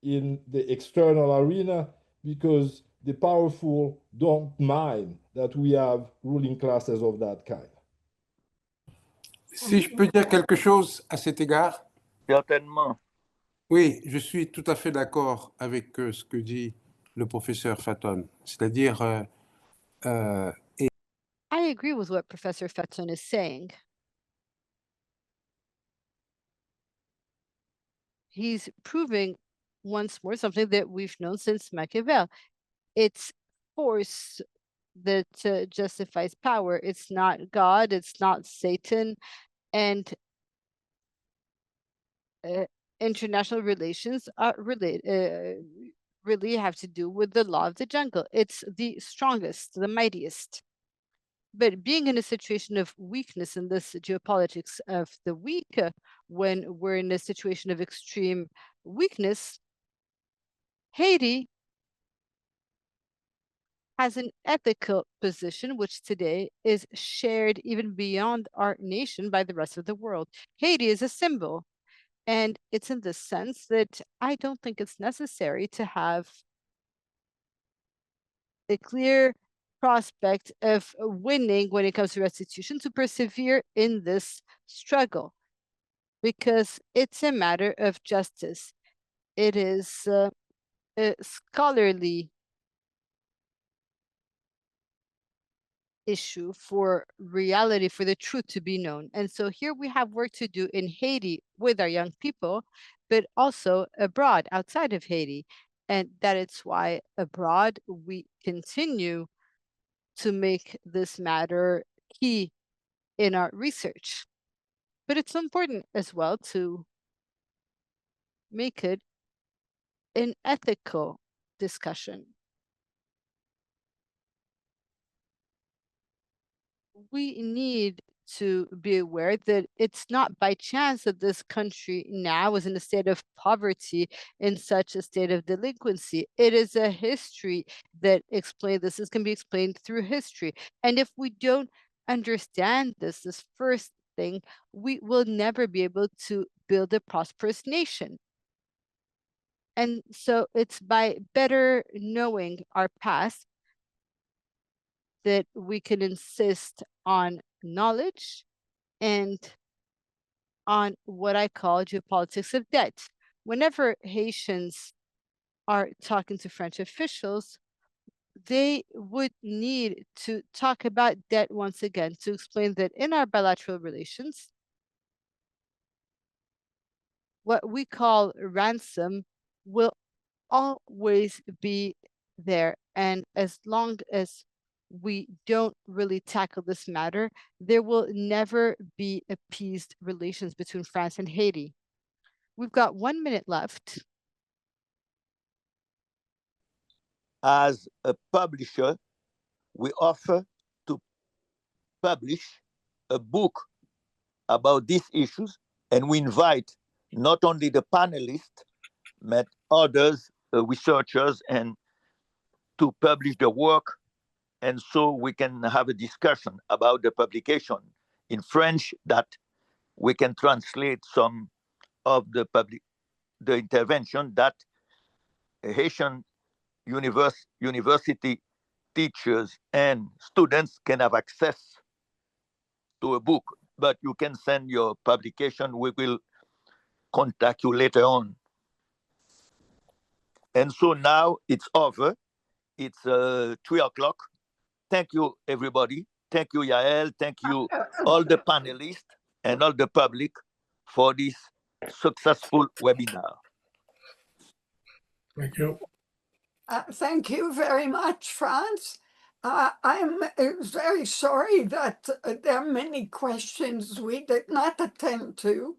in the external arena because the powerful don't mind that we have ruling classes of that kind. Si je peux dire quelque chose à cet égard? Certainement. Oui, je suis tout à fait d'accord avec ce que dit le professeur Fatton. C'est-à-dire, I agree with what Professor Fatton is saying. He's proving once more something that we've known since Machiavelli. It's force that justifies power. It's not God, it's not Satan, and international relations are really have to do with the law of the jungle. It's the strongest, the mightiest. But being in a situation of weakness in this geopolitics of the weak, when we're in a situation of extreme weakness, Haiti has an ethical position, which today is shared even beyond our nation by the rest of the world. Haiti is a symbol. And it's in the sense that I don't think it's necessary to have a clear prospect of winning when it comes to restitution to persevere in this struggle, because it's a matter of justice. It is a scholarly issue for reality, for the truth to be known. And so here we have work to do in Haiti with our young people, but also abroad, outside of Haiti. And that is why abroad we continue to make this matter key in our research. But it's important as well to make it an ethical discussion. We need to be aware that it's not by chance that this country now is in a state of poverty, in such a state of delinquency. It is a history that explains this. This can be explained through history. And if we don't understand this first thing, we will never be able to build a prosperous nation. And so it's by better knowing our past that we can insist on knowledge and on what I call geopolitics of debt. Whenever Haitians are talking to French officials, they would need to talk about debt once again to explain that in our bilateral relations, what we call ransom will always be there. And as long as we don't really tackle this matter, there will never be appeased relations between France and Haiti. We've got 1 minute left. As a publisher, we offer to publish a book about these issues, and we invite not only the panelists, but others, researchers, and to publish the work. And so we can have a discussion about the publication in French, that we can translate some of the intervention that Haitian university teachers and students can have access to a book. But you can send your publication. We will contact you later on. And so now it's over. It's 3 o'clock. Thank you, everybody. Thank you, Yael. Thank you, all the panelists and all the public for this successful webinar. Thank you. Thank you very much, Franz. I'm very sorry that there are many questions we did not attend to.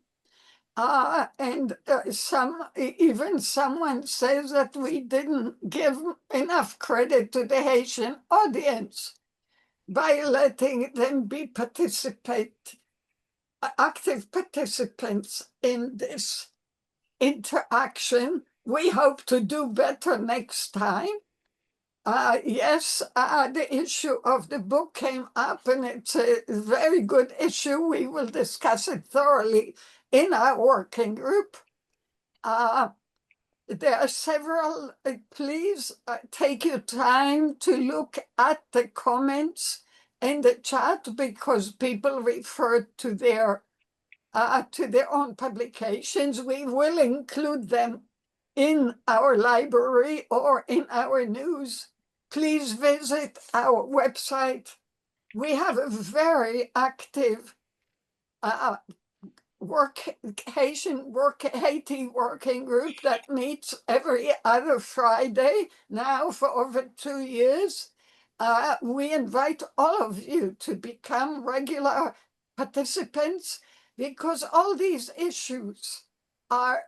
And even someone says that we didn't give enough credit to the Haitian audience by letting them be active participants in this interaction. We hope to do better next time. Yes, the issue of the book came up, and it's a very good issue. We will discuss it thoroughly in our working group. There are several, please take your time to look at the comments in the chat, because people refer to their own publications. We will include them in our library or in our news. Please visit our website. We have a very active Haiti working group that meets every other Friday now for over 2 years. We invite all of you to become regular participants, because all these issues are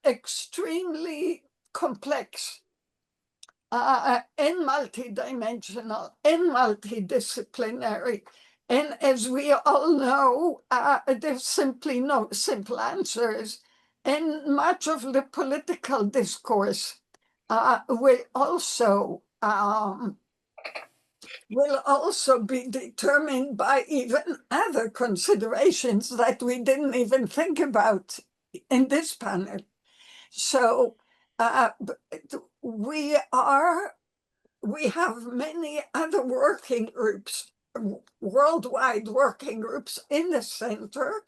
extremely complex and multidimensional and multidisciplinary. And as we all know, there's simply no simple answers. And much of the political discourse will also be determined by even other considerations that we didn't even think about in this panel. So we have many other working groups, worldwide working groups in the center.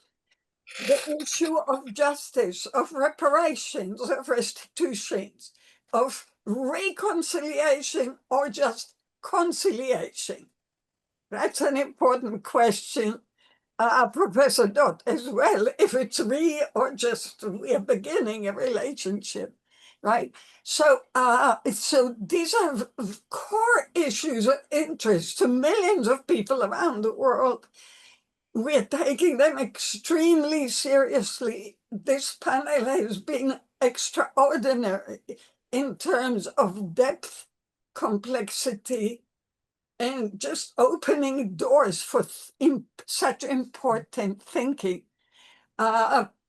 The issue of justice, of reparations, of restitutions, of reconciliation, or just conciliation. That's an important question, Professor Dott, as well, if it's or just we are beginning a relationship, right? So, so these are core issues of interest to millions of people around the world. We're taking them extremely seriously. This panel has been extraordinary in terms of depth, complexity, and just opening doors for such important thinking.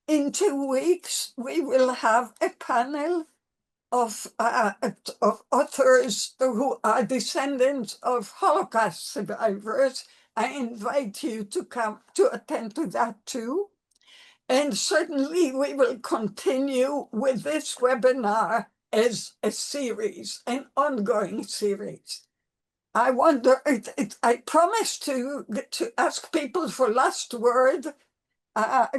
In 2 weeks, we will have a panel of authors who are descendants of Holocaust survivors. I invite you to come to attend to that too. And certainly we will continue with this webinar as a series, an ongoing series. I wonder, I promise to ask people for last word.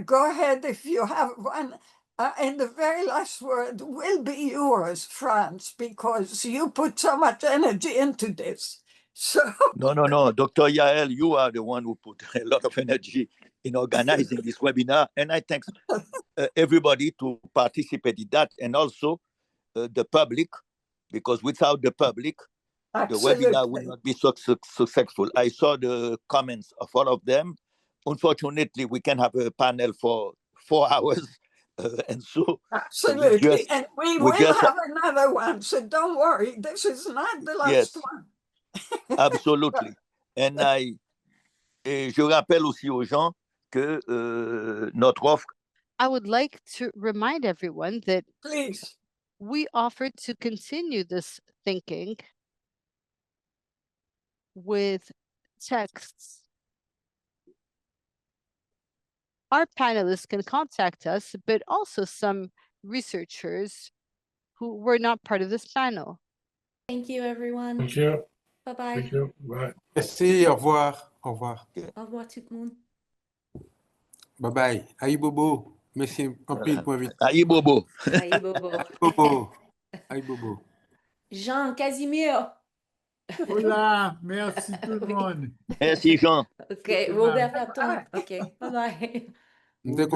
Go ahead if you have one. And the very last word will be yours, Franz, because you put so much energy into this. So No. Dr. Yael, you are the one who put a lot of energy in organizing this webinar. And I thank everybody to participate in that, and also the public, because without the public, absolutely, the webinar would not be so successful. I saw the comments of all of them. Unfortunately, we can have a panel for 4 hours. And so absolutely, and we will have another one, so don't worry, this is not the last one. Absolutely. And je rappelle aussi aux gens que notre offre. I would like to remind everyone that please, we offer to continue this thinking with texts. Our panelists can contact us, but also some researchers who were not part of this panel. Thank you, everyone. Thank you. Bye-bye. Thank you. Bye. Merci, au revoir. Au revoir. Au revoir tout le monde. Bye bye. Aïe Bobo. Merci un peu pour l'invitation. Aïe Bobo. Aïe Bobo. Aïe Bobo. Aïe Bobo. Jean, Casimir. Hola, merci tout le monde. Merci, Jean. OK, Robert Platon. OK, bye-bye.